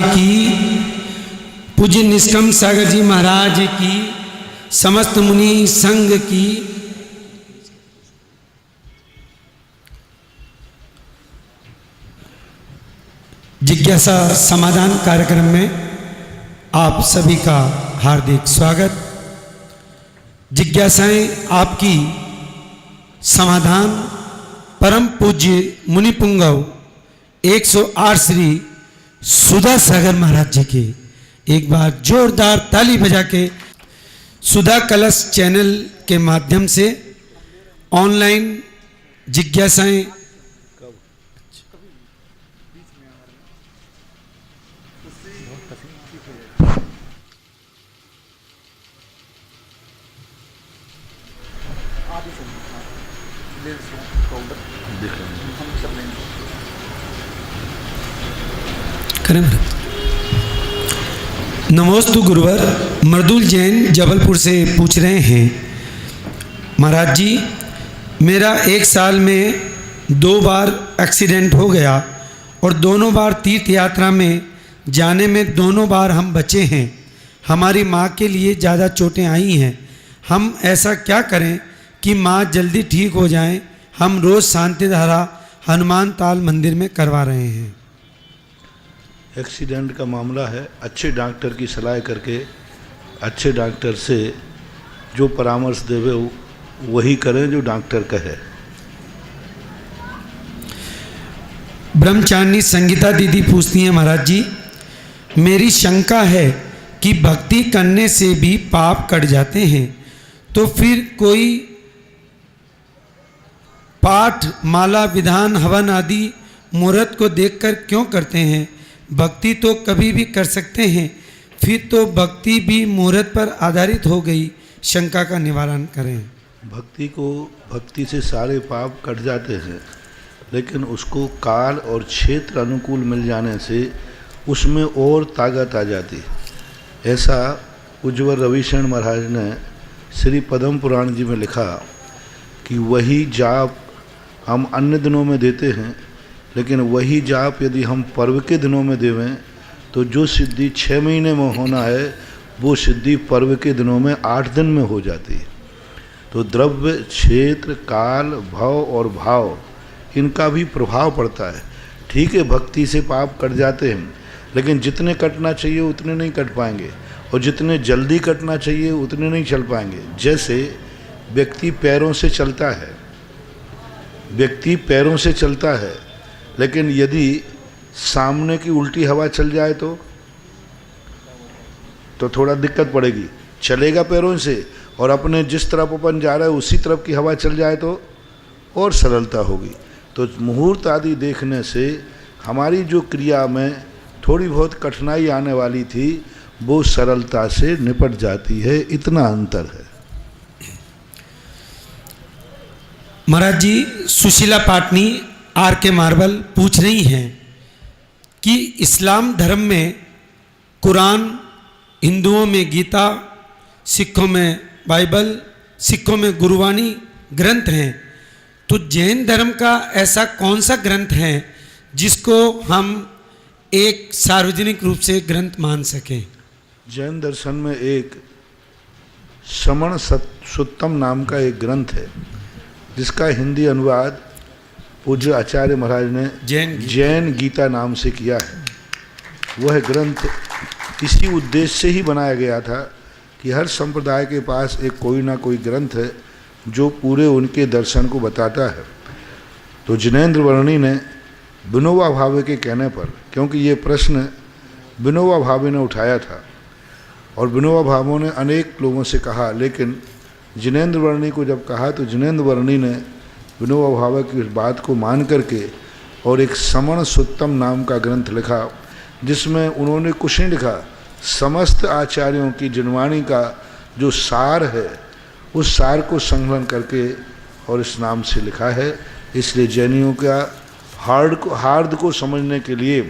की, पूज्य निष्कम सागर जी महाराज की, समस्त मुनि संघ की। जिज्ञासा समाधान कार्यक्रम में आप सभी का हार्दिक स्वागत। जिज्ञासाएं आपकी समाधान परम पूज्य मुनि पुंगव 108 श्री सुधा सागर महाराज जी के। एक बार जोरदार ताली बजा के सुधा कलश चैनल के माध्यम से ऑनलाइन जिज्ञासाएं नमोस्तु गुरुवर। मर्दुल जैन जबलपुर से पूछ रहे हैं, महाराज जी मेरा 1 साल में 2 बार एक्सीडेंट हो गया और दोनों बार तीर्थ यात्रा में जाने में दोनों बार हम बचे हैं। हमारी माँ के लिए ज़्यादा चोटें आई हैं। हम ऐसा क्या करें कि माँ जल्दी ठीक हो जाएं? हम रोज़ शांतिधारा हनुमान ताल मंदिर में करवा रहे हैं। एक्सीडेंट का मामला है, अच्छे डॉक्टर की सलाह करके अच्छे डॉक्टर से जो परामर्श देवे वही करें जो डॉक्टर कहे। ब्रह्मचारिणी संगीता दीदी पूछती हैं, महाराज जी मेरी शंका है कि भक्ति करने से भी पाप कट जाते हैं, तो फिर कोई पाठ माला विधान हवन आदि मुहूर्त को देखकर क्यों करते हैं? भक्ति तो कभी भी कर सकते हैं, फिर तो भक्ति भी मुहूर्त पर आधारित हो गई। शंका का निवारण करें। भक्ति से सारे पाप कट जाते हैं, लेकिन उसको काल और क्षेत्र अनुकूल मिल जाने से उसमें और ताकत आ जाती। ऐसा उज्ज्वल रविशरण महाराज ने श्री पद्म पुराण जी में लिखा कि वही जाप हम अन्य दिनों में देते हैं, लेकिन वही जाप यदि हम पर्व के दिनों में देवें तो जो सिद्धि 6 महीने में होना है वो सिद्धि पर्व के दिनों में 8 दिन में हो जाती है। तो द्रव्य, क्षेत्र, काल, भव और भाव इनका भी प्रभाव पड़ता है। ठीक है, भक्ति से पाप कट जाते हैं, लेकिन जितने कटना चाहिए उतने नहीं कट पाएंगे, और जितने जल्दी कटना चाहिए उतने नहीं चल पाएंगे। जैसे व्यक्ति पैरों से चलता है, लेकिन यदि सामने की उल्टी हवा चल जाए तो थोड़ा दिक्कत पड़ेगी। चलेगा पैरों से, और अपने जिस तरफ अपन जा रहे हैं उसी तरफ की हवा चल जाए तो और सरलता होगी। तो मुहूर्त आदि देखने से हमारी जो क्रिया में थोड़ी बहुत कठिनाई आने वाली थी वो सरलता से निपट जाती है। इतना अंतर है। महाराज जी सुशीला पाटनी आर के मार्बल पूछ रही हैं कि इस्लाम धर्म में कुरान, हिंदुओं में गीता, सिखों में बाइबल, सिखों में गुरुवाणी ग्रंथ हैं, तो जैन धर्म का ऐसा कौन सा ग्रंथ है जिसको हम एक सार्वजनिक रूप से ग्रंथ मान सकें? जैन दर्शन में एक श्रवण सुत्तम नाम का एक ग्रंथ है, जिसका हिंदी अनुवाद पूज्य आचार्य महाराज ने जैन गीता नाम से किया है। वह ग्रंथ इसी उद्देश्य से ही बनाया गया था कि हर संप्रदाय के पास एक कोई ना कोई ग्रंथ है जो पूरे उनके दर्शन को बताता है। तो जिनेन्द्र वर्णी ने विनोबा भावे के कहने पर, क्योंकि ये प्रश्न विनोबा भावे ने उठाया था और विनोबा भावे ने अनेक लोगों से कहा, लेकिन जिनेन्द्र वर्णी को जब कहा तो जिनेन्द्र वर्णी ने विनोबा भावे की इस बात को मान करके और एक श्रवण सुत्तम नाम का ग्रंथ लिखा, जिसमें उन्होंने कुछ नहीं लिखा, समस्त आचार्यों की जिनवाणी का जो सार है उस सार को संकलन करके और इस नाम से लिखा है। इसलिए जैनियों का हार्द को समझने के लिए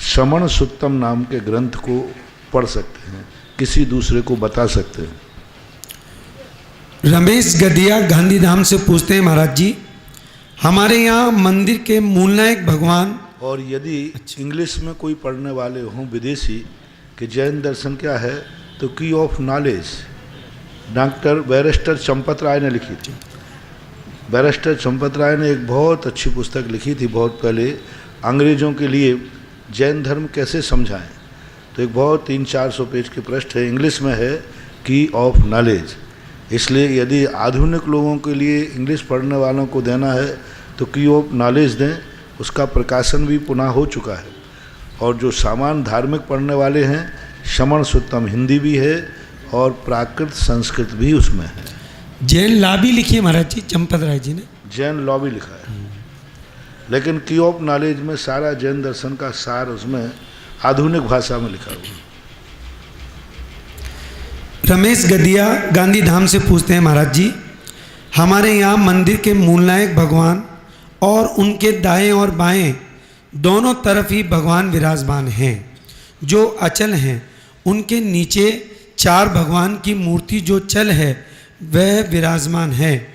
श्रवण सुत्तम नाम के ग्रंथ को पढ़ सकते हैं, किसी दूसरे को बता सकते हैं। रमेश गदिया गांधीधाम से पूछते हैं, महाराज जी हमारे यहाँ मंदिर के मूलनायक भगवान और यदि इंग्लिश में कोई पढ़ने वाले हों विदेशी कि जैन दर्शन क्या है, तो key of knowledge doctor barrister Champat Rai ने लिखी थी। बैरिस्टर चंपत राय ने एक बहुत अच्छी पुस्तक लिखी थी बहुत पहले अंग्रेज़ों के लिए, जैन धर्म कैसे समझाएं। तो एक बहुत 300-400 पेज की पृष्ठ है, इंग्लिश में है, की ऑफ नॉलेज। इसलिए यदि आधुनिक लोगों के लिए इंग्लिश पढ़ने वालों को देना है तो की ऑफ नॉलेज दें, उसका प्रकाशन भी पुनः हो चुका है। और जो सामान्य धार्मिक पढ़ने वाले हैं, श्रमण सुत्तम हिंदी भी है और प्राकृत संस्कृत भी उसमें है। जैन लॉ भी लिखी है महाराज जी चंपत राय जी ने, जैन लॉ भी लिखा है, लेकिन की ऑफ नॉलेज में सारा जैन दर्शन का सार उसमें आधुनिक भाषा में लिखा हुआ। रमेश गदिया गांधी धाम से पूछते हैं, महाराज जी हमारे यहाँ मंदिर के मूलनायक भगवान और उनके दाएं और बाएं दोनों तरफ ही भगवान विराजमान हैं, जो अचल हैं। उनके नीचे 4 भगवान की मूर्ति जो चल है वह विराजमान है।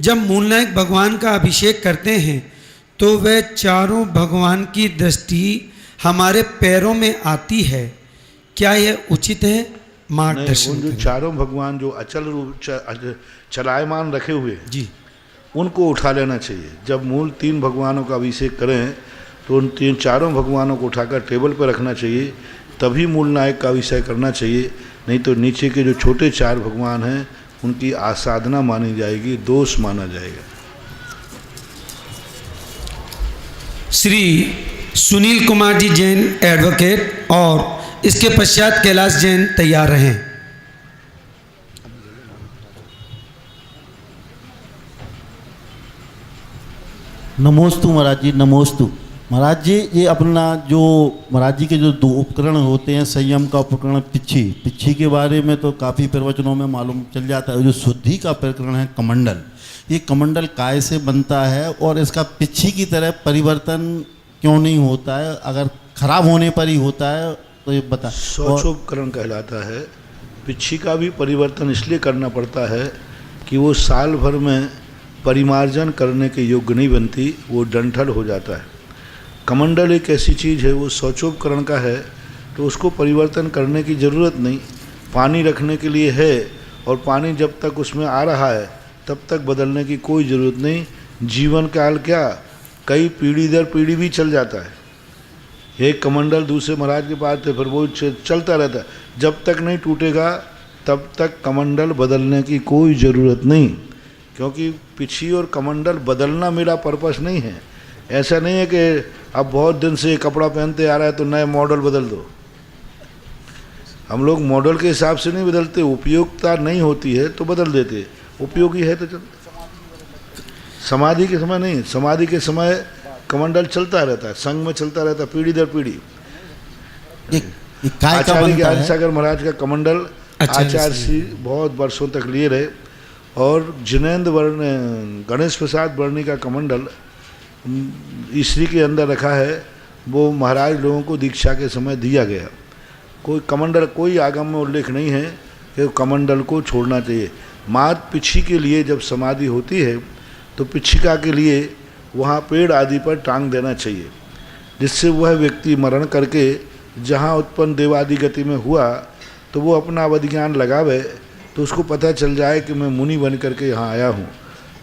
जब मूलनायक भगवान का अभिषेक करते हैं तो वह चारों भगवान की दृष्टि हमारे पैरों में आती है, क्या यह उचित है? मार्गदर्शन। उन जो चारों भगवान जो अचल रूप चलायमान रखे हुए हैं जी, उनको उठा लेना चाहिए। जब मूल 3 भगवानों का अभिषेक करें तो उन चारों भगवानों को उठाकर टेबल पर रखना चाहिए, तभी मूल नायक का अभिषेक करना चाहिए। नहीं तो नीचे के जो छोटे 4 भगवान हैं उनकी आसाधना मानी जाएगी, दोष माना जाएगा। श्री सुनील कुमार जी जैन एडवोकेट और इसके पश्चात कैलाश जैन तैयार रहें। नमोस्तु महाराज जी, नमोस्तु महाराज जी। ये अपना जो महाराज जी के जो 2 उपकरण होते हैं, संयम का उपकरण पिच्छी के बारे में तो काफ़ी प्रवचनों में मालूम चल जाता है। जो शुद्धि का प्रकरण है कमंडल, ये कमंडल काय से बनता है और इसका पिच्छी की तरह परिवर्तन क्यों नहीं होता है? अगर खराब होने पर ही होता है तो ये बता। शौचोपकरण कहलाता है। पिच्छी का भी परिवर्तन इसलिए करना पड़ता है कि वो साल भर में परिमार्जन करने के योग्य नहीं बनती, वो डंठल हो जाता है। कमंडल एक ऐसी चीज़ है, वो शौचोपकरण का है, तो उसको परिवर्तन करने की ज़रूरत नहीं। पानी रखने के लिए है और पानी जब तक उसमें आ रहा है तब तक बदलने की कोई ज़रूरत नहीं। जीवन काल क्या, कई पीढ़ी दर पीढ़ी भी चल जाता है। एक कमंडल दूसरे महाराज के पास थे, फिर वो चलता रहता है। जब तक नहीं टूटेगा तब तक कमंडल बदलने की कोई ज़रूरत नहीं, क्योंकि पिच्छी और कमंडल बदलना मेरा पर्पस नहीं है। ऐसा नहीं है कि अब बहुत दिन से कपड़ा पहनते आ रहा है तो नए मॉडल बदल दो। हम लोग मॉडल के हिसाब से नहीं बदलते, उपयोगिता नहीं होती है तो बदल देते, उपयोगी है तो चलते। समाधि के समय नहीं, समाधि के समय कमंडल चलता रहता है, संग में चलता रहता है, पीढ़ी दर पीढ़ी। आचार्य ज्ञान सागर महाराज का कमंडल आचार्य श्री बहुत वर्षों तक लिए रहे, और जिनेंद्र वर्ण गणेश प्रसाद वर्णी का कमंडल ईश्वरी के अंदर रखा है, वो महाराज लोगों को दीक्षा के समय दिया गया। कोई कमंडल, कोई आगम में उल्लेख नहीं है कि कमंडल को छोड़ना चाहिए। मात पिच्छी के लिए जब समाधि होती है तो पिच्छिका के लिए वहाँ पेड़ आदि पर टांग देना चाहिए, जिससे वह व्यक्ति मरण करके जहाँ उत्पन्न देवादि गति में हुआ तो वो अपना अवधिज्ञान लगावे तो उसको पता चल जाए कि मैं मुनि बन करके यहाँ आया हूँ।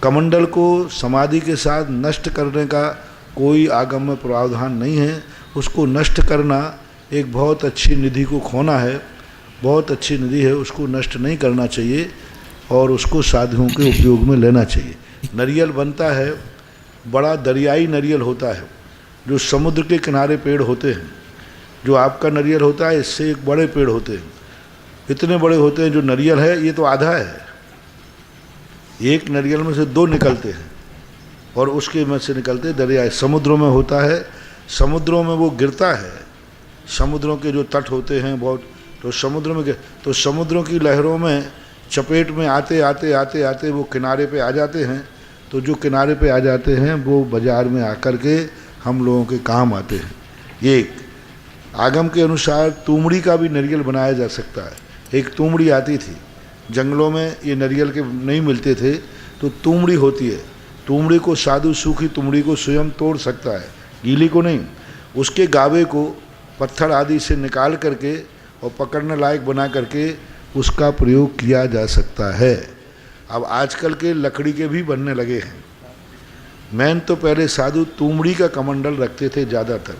कमंडल को समाधि के साथ नष्ट करने का कोई आगम में प्रावधान नहीं है। उसको नष्ट करना एक बहुत अच्छी निधि को खोना है, बहुत अच्छी निधि है, उसको नष्ट नहीं करना चाहिए और उसको साधुओं के उपयोग में लेना चाहिए। नरियल बनता है, बड़ा दरियाई नरियल होता है, जो समुद्र के किनारे पेड़ होते हैं। जो आपका नरियल होता है इससे एक बड़े पेड़ होते हैं, इतने बड़े होते हैं। जो नरियल है ये तो आधा है, एक नरियल में से 2 निकलते हैं और उसके में से निकलते दरिया। समुद्रों में होता है, समुद्रों में वो गिरता है। समुद्रों के जो तट होते हैं बहुत, तो समुद्र में तो समुद्रों की लहरों में चपेट में आते आते आते आते वो किनारे पे आ जाते हैं। तो जो किनारे पे आ जाते हैं वो बाज़ार में आकर के हम लोगों के काम आते हैं। एक आगम के अनुसार तुमड़ी का भी नरियल बनाया जा सकता है। एक तुमड़ी आती थी, जंगलों में ये नरियल के नहीं मिलते थे तो तुमड़ी होती है। तुमड़ी को साधु सूखी तुमड़ी को स्वयं तोड़ सकता है, गीली को नहीं, उसके गावे को पत्थर आदि से निकाल करके और पकड़ने लायक बना करके उसका प्रयोग किया जा सकता है। अब आजकल के लकड़ी के भी बनने लगे हैं। मैन तो पहले साधु तुमड़ी का कमंडल रखते थे ज़्यादातर,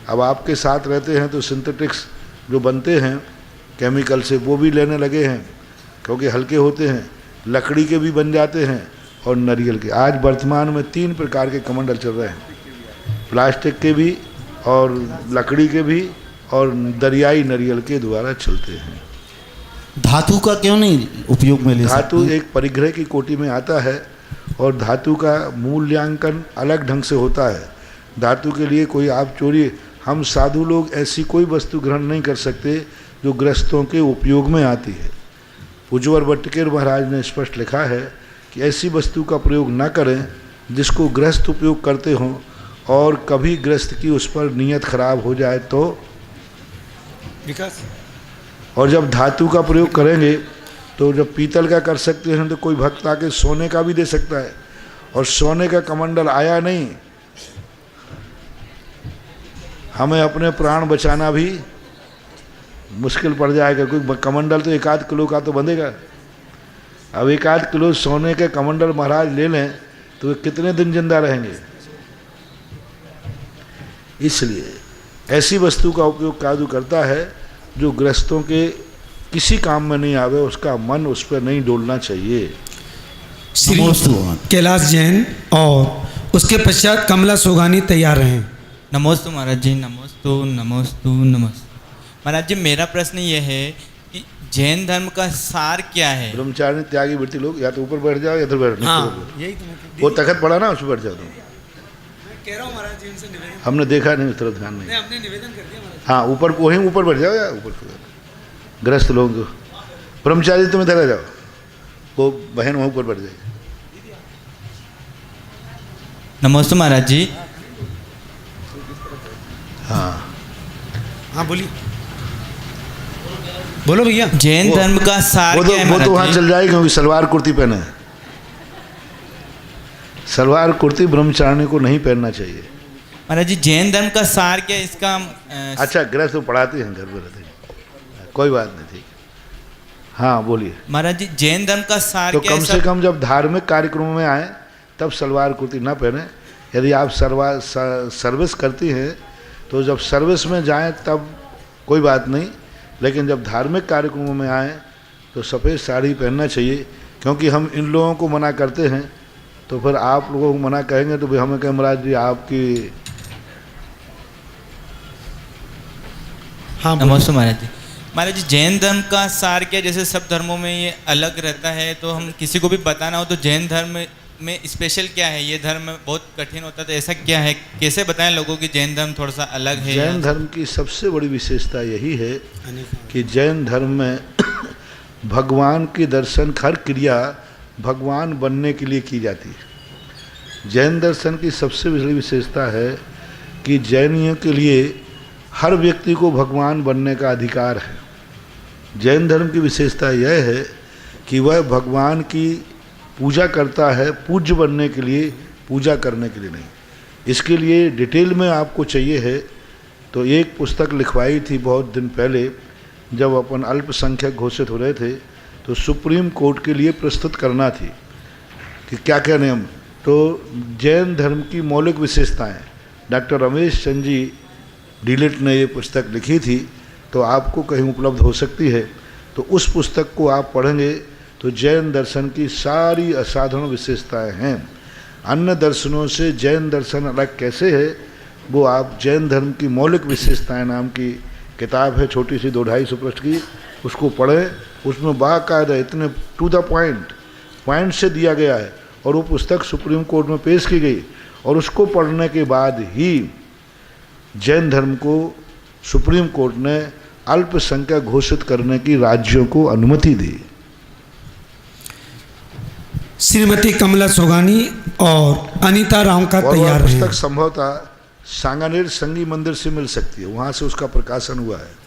अब आपके साथ रहते हैं तो सिंथेटिक्स जो बनते हैं केमिकल से वो भी लेने लगे हैं, क्योंकि हल्के होते हैं, लकड़ी के भी बन जाते हैं और नारियल के। आज वर्तमान में 3 प्रकार के कमंडल चल रहे हैं, प्लास्टिक के भी और लकड़ी के भी और दरियाई नारियल के द्वारा चलते हैं। धातु का क्यों नहीं उपयोग में ले सकते? धातु एक परिग्रह की कोटि में आता है और धातु का मूल्यांकन अलग ढंग से होता है। धातु के लिए कोई आप चोरी, हम साधु लोग ऐसी कोई वस्तु ग्रहण नहीं कर सकते जो गृहस्थों के उपयोग में आती है। पूज्यवर भट्टकेर महाराज ने स्पष्ट लिखा है कि ऐसी वस्तु का प्रयोग न करें जिसको गृहस्थ उपयोग करते हों और कभी गृहस्थ की उस पर नीयत खराब हो जाए तो विकास। और जब धातु का प्रयोग करेंगे तो जब पीतल का कर सकते हैं तो कोई भक्त आके सोने का भी दे सकता है, और सोने का कमंडल आया नहीं, हमें अपने प्राण बचाना भी मुश्किल पड़ जाएगा। कोई कमंडल तो 1-8 किलो का तो बंधेगा। अब 1-8 किलो सोने के कमंडल महाराज ले लें तो वे कितने दिन जिंदा रहेंगे। इसलिए ऐसी वस्तु का उपयोग साधु करता है जो गृहस्थों के किसी काम में नहीं आवे, उसका मन उस पर नहीं डोलना चाहिए। श्री कैलाश जैन और उसके पश्चात कमला सोगानी तैयार रहें। नमोस्तु महाराज जी, नमोस्तु नमोस्तु नमस्ते। महाराज जी, मेरा प्रश्न ये है कि जैन धर्म का सार क्या है? ब्रह्मचारी त्यागी वृत्ति लोग या तो ऊपर बैठ जाओ या इधर बैठ। हाँ, यही तो वो तखत पड़ा ना, उस पर बैठ जाओ तुम। कह रहा हूँ महाराज जी, उनसे निवेदन। हमने देखा नहीं, उस तरफ ध्यान नहीं। हमने निवेदन कर दिया महाराज। हाँ, ऊपर वहीं ऊपर बैठ जाओ या ऊपर गृहस्थ लोग। ब्रह्मचारी तुम इधर आ जाओ, वो बहन वहाँ ऊपर बैठ जाएगी। नमस्ते महाराज जी। हाँ हाँ बोलिए, बोलो भैया। जैन धर्म का सार क्या है वो तो वहाँ महाराज जी? चल जाएगी क्योंकि सलवार कुर्ती पहने हैं। सलवार कुर्ती ब्रह्मचारिणी को नहीं पहनना चाहिए। महाराज जी, जैन धर्म का सार क्या है इसका? अच्छा, गृहस्थ तो पढ़ाते हैं, घर में रहते हैं, कोई बात नहीं, ठीक। हाँ बोलिए महाराज जी, जैन धर्म का सार तो क्या है? कम से कम जब धार्मिक कार्यक्रमों में आए तब सलवार कुर्ती ना पहने। यदि आप सर्विस करती हैं तो जब सर्विस में जाएं तब कोई बात नहीं, लेकिन जब धार्मिक कार्यक्रमों में आएँ तो सफ़ेद साड़ी पहनना चाहिए। क्योंकि हम इन लोगों को मना करते हैं तो फिर आप लोगों को मना कहेंगे तो भाई हमें कहें महाराज जी आपकी। हाँ, नमस्ते महाराज जी। महाराज जी, जैन धर्म का सार क्या? जैसे सब धर्मों में ये अलग रहता है, तो हम किसी को भी बताना हो तो जैन धर्म में स्पेशल क्या है? ये धर्म बहुत कठिन होता है, तो ऐसा क्या है? कैसे बताएं लोगों की जैन धर्म थोड़ा सा अलग है? जैन धर्म की सबसे बड़ी विशेषता यही है कि जैन धर्म में भगवान के दर्शन, हर क्रिया भगवान बनने के लिए की जाती है। जैन दर्शन की सबसे बड़ी विशेषता है कि जैनियों के लिए हर व्यक्ति को भगवान बनने का अधिकार है। जैन धर्म की विशेषता यह है कि वह भगवान की पूजा करता है पूज्य बनने के लिए, पूजा करने के लिए नहीं। इसके लिए डिटेल में आपको चाहिए है तो एक पुस्तक लिखवाई थी बहुत दिन पहले, जब अपन अल्पसंख्यक घोषित हो रहे थे तो सुप्रीम कोर्ट के लिए प्रस्तुत करना थी कि क्या क्या नियम। तो जैन धर्म की मौलिक विशेषताएं डॉक्टर रमेश चंद जी डीलिट ने ये पुस्तक लिखी थी, तो आपको कहीं उपलब्ध हो सकती है। तो उस पुस्तक को आप पढ़ेंगे तो जैन दर्शन की सारी असाधारण विशेषताएं हैं। अन्य दर्शनों से जैन दर्शन अलग कैसे है वो आप जैन धर्म की मौलिक विशेषताएं नाम की किताब है, छोटी सी 200-250 पृष्ठ की, उसको पढ़ें। उसमें बाकायदा इतने टू द पॉइंट से दिया गया है और वो पुस्तक सुप्रीम कोर्ट में पेश की गई और उसको पढ़ने के बाद ही जैन धर्म को सुप्रीम कोर्ट ने अल्पसंख्यक घोषित करने की राज्यों को अनुमति दी। श्रीमती कमला सोगानी और अनीता राव का तैयार है। पुस्तक संभवतः सांगानेर संगी मंदिर से मिल सकती है, वहाँ से उसका प्रकाशन हुआ है।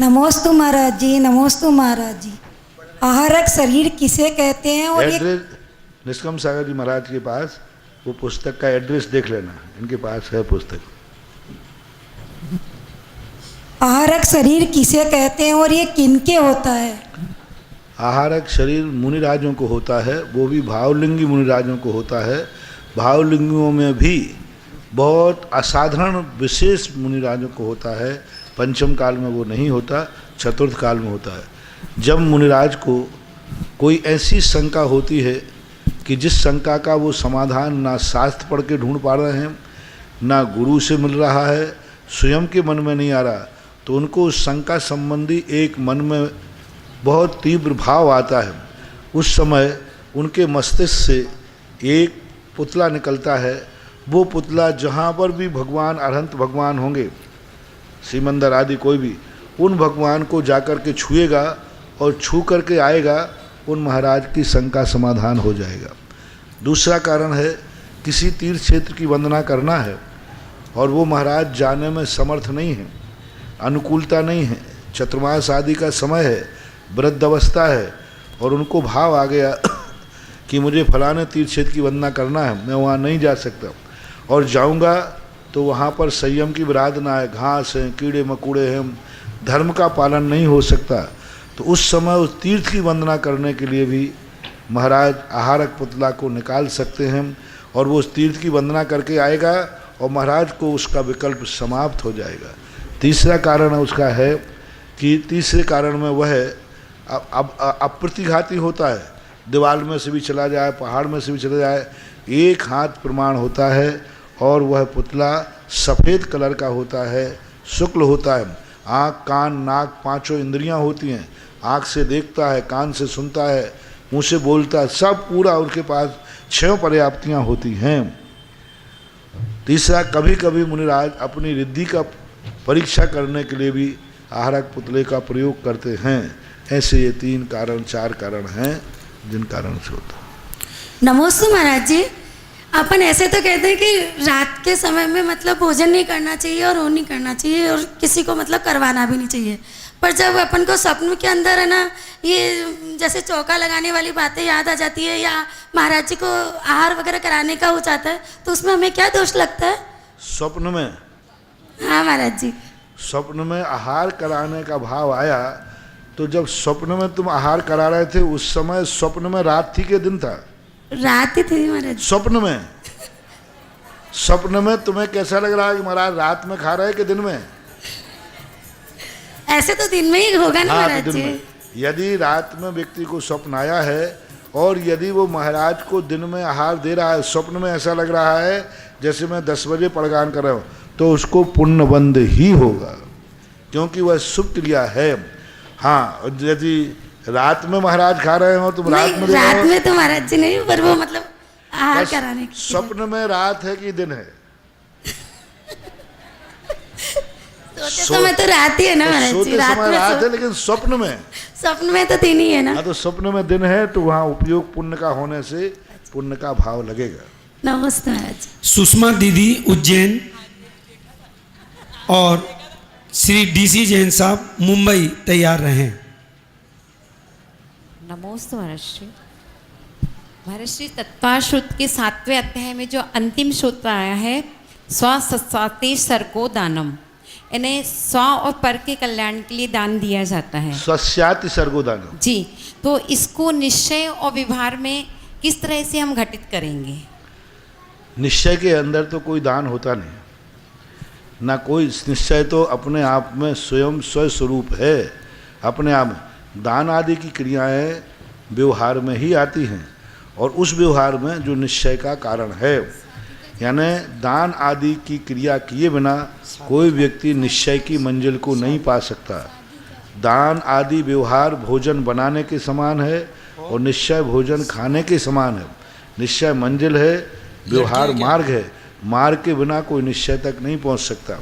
नमोस्तु महाराज जी, नमोस्तु महाराज जी। आहारक शरीर किसे कहते हैं? और एड्रेस निष्कम सागर जी महाराज के पास वो पुस्तक का एड्रेस देख लेना, इनके पास है पुस्तक। आहारक शरीर किसे कहते हैं और ये किनके होता है? आहारक शरीर मुनिराजों को होता है, वो भी भावलिंगी मुनिराजों को होता है। भावलिंगियों में भी बहुत असाधारण विशेष मुनिराजों को होता है। पंचम काल में वो नहीं होता, चतुर्थ काल में होता है। जब मुनिराज को कोई ऐसी शंका होती है कि जिस शंका का वो समाधान ना शास्त्र पढ़ के ढूंढ पा रहे हैं, ना गुरु से मिल रहा है, स्वयं के मन में नहीं आ रहा, तो उनको उस शंका संबंधी एक मन में बहुत तीव्र भाव आता है। उस समय उनके मस्तिष्क से एक पुतला निकलता है। वो पुतला जहाँ पर भी भगवान अरहंत भगवान होंगे, सिमंदर आदि कोई भी, उन भगवान को जाकर के छुएगा और छू करके आएगा, उन महाराज की शंका समाधान हो जाएगा। दूसरा कारण है, किसी तीर्थ क्षेत्र की वंदना करना है और वो महाराज जाने में समर्थ नहीं है, अनुकूलता नहीं है, चतुर्मास आदि का समय है, वृद्ध अवस्था है, और उनको भाव आ गया कि मुझे फलाने तीर्थ क्षेत्र की वंदना करना है, मैं वहाँ नहीं जा सकता, और जाऊँगा तो वहाँ पर संयम की विराधना है, घास है, कीड़े मकोड़े हैं, धर्म का पालन नहीं हो सकता। तो उस समय उस तीर्थ की वंदना करने के लिए भी महाराज आहारक पुतला को निकाल सकते हैं, और वो उस तीर्थ की वंदना करके आएगा और महाराज को उसका विकल्प समाप्त हो जाएगा। तीसरा कारण उसका है कि तीसरे कारण में वह अब अप्रतिघाती होता है, दीवार में से भी चला जाए, पहाड़ में से भी चला जाए, एक हाथ प्रमाण होता है, और वह पुतला सफ़ेद कलर का होता है, शुक्ल होता है। आँख, कान, नाक, पांचों इंद्रियां होती हैं। आँख से देखता है, कान से सुनता है, मुंह से बोलता है, सब पूरा उनके पास 6 पर्याप्तियां होती हैं। तीसरा, कभी कभी मुनिराज अपनी रिद्धि का परीक्षा करने के लिए भी आहारक पुतले का प्रयोग करते हैं। ऐसे ये 3 कारण 4 कारण हैं जिन कारण से होता है। नमोस्तु महाराज जी। अपन ऐसे तो कहते हैं कि रात के समय में मतलब भोजन नहीं करना चाहिए और वो नहीं करना चाहिए और किसी को मतलब करवाना भी नहीं चाहिए, पर जब अपन को स्वप्न के अंदर है ना, ये जैसे चौका लगाने वाली बातें याद आ जाती है या महाराज जी को आहार वगैरह कराने का हो जाता है, तो उसमें हमें क्या दोष लगता है? स्वप्न में? हाँ महाराज जी। स्वप्न में आहार कराने का भाव आया, तो जब स्वप्न में तुम आहार करा रहे थे, उस समय स्वप्न में रात थी कि दिन था? रात ही थी महाराज। स्वप्न में? स्वप्न में तुम्हें कैसा लग रहा है कि महाराज रात में खा रहे हैं कि दिन में? ऐसे तो दिन में ही होगा ना महाराज जी। यदि रात में व्यक्ति को स्वप्न आया है और यदि वो महाराज को दिन में आहार दे रहा है, स्वप्न में ऐसा लग रहा है जैसे मैं 10 बजे पड़गान कर रहा हूँ, तो उसको पुण्यबंध ही होगा, क्योंकि वह शुभ क्रिया है। हाँ, यदि रात में महाराज खा रहे हो तुम रात में तो महाराज जी नहीं, पर वो मतलब आहार कराने की। स्वप्न में रात है कि दिन है? सोते समय तो रात ही है ना महाराज जी। सोते समय रात है, लेकिन स्वप्न में तो दिन ही है ना। हाँ, तो स्वप्न में दिन है, तो वहाँ उपयोग पुण्य का होने से पुण्य का भाव लगेगा। नमस्ते महाराज। सुषमा दीदी उज्जैन और श्री DC जैन साहब मुंबई तैयार रहें। नमोस्तु महर्षि। महर्षि, तत्पर सूत्र के 7वें अध्याय में जो अंतिम सूत्र आया है, स्वसत्साते सर्गो दानम, इन्हें स्व और पर के कल्याण के लिए दान दिया जाता है। स्वस्याति सर्गो दानम जी, तो इसको निश्चय और व्यवहार में किस तरह से हम घटित करेंगे? निश्चय के अंदर तो कोई दान होता नहीं, ना कोई निश्चय तो अपने आप में स्वयं स्वस्वरूप है, अपने आप। दान आदि की क्रियाएं व्यवहार में ही आती हैं, और उस व्यवहार में जो निश्चय का कारण है, यानी दान आदि की क्रिया किए बिना कोई व्यक्ति निश्चय की मंजिल को नहीं पा सकता। दान आदि व्यवहार भोजन बनाने के समान है और निश्चय भोजन खाने के समान है। निश्चय मंजिल है, व्यवहार मार्ग है, मार्ग के बिना कोई निश्चय तक नहीं पहुंच सकता।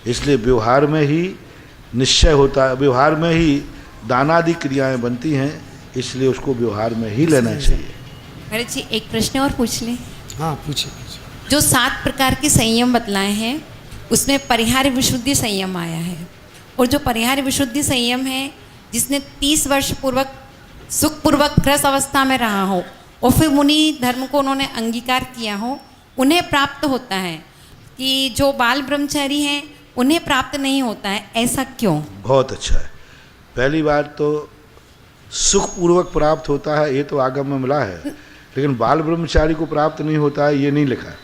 इसलिए व्यवहार में ही निश्चय होता है, व्यवहार में ही दानादि क्रियाएं बनती हैं, इसलिए उसको व्यवहार में ही लेना चाहिए। महाराज जी, एक प्रश्न और पूछ लें? हाँ, पूछिए। जो 7 प्रकार के संयम बतलाए हैं, उसमें परिहार्य विशुद्धि संयम आया है, और जो परिहार्य विशुद्धि संयम है, जिसने 30 वर्ष पूर्वक सुखपूर्वक ग्रस अवस्था में रहा हो और फिर मुनि धर्म को उन्होंने अंगीकार किया हो, उन्हें प्राप्त होता है कि जो बाल ब्रह्मचारी हैं उन्हें प्राप्त नहीं होता है, ऐसा क्यों? बहुत अच्छा है। पहली बात तो सुखपूर्वक प्राप्त होता है, ये तो आगम में मिला है, लेकिन बाल ब्रह्मचारी को प्राप्त नहीं होता है, ये नहीं लिखा है।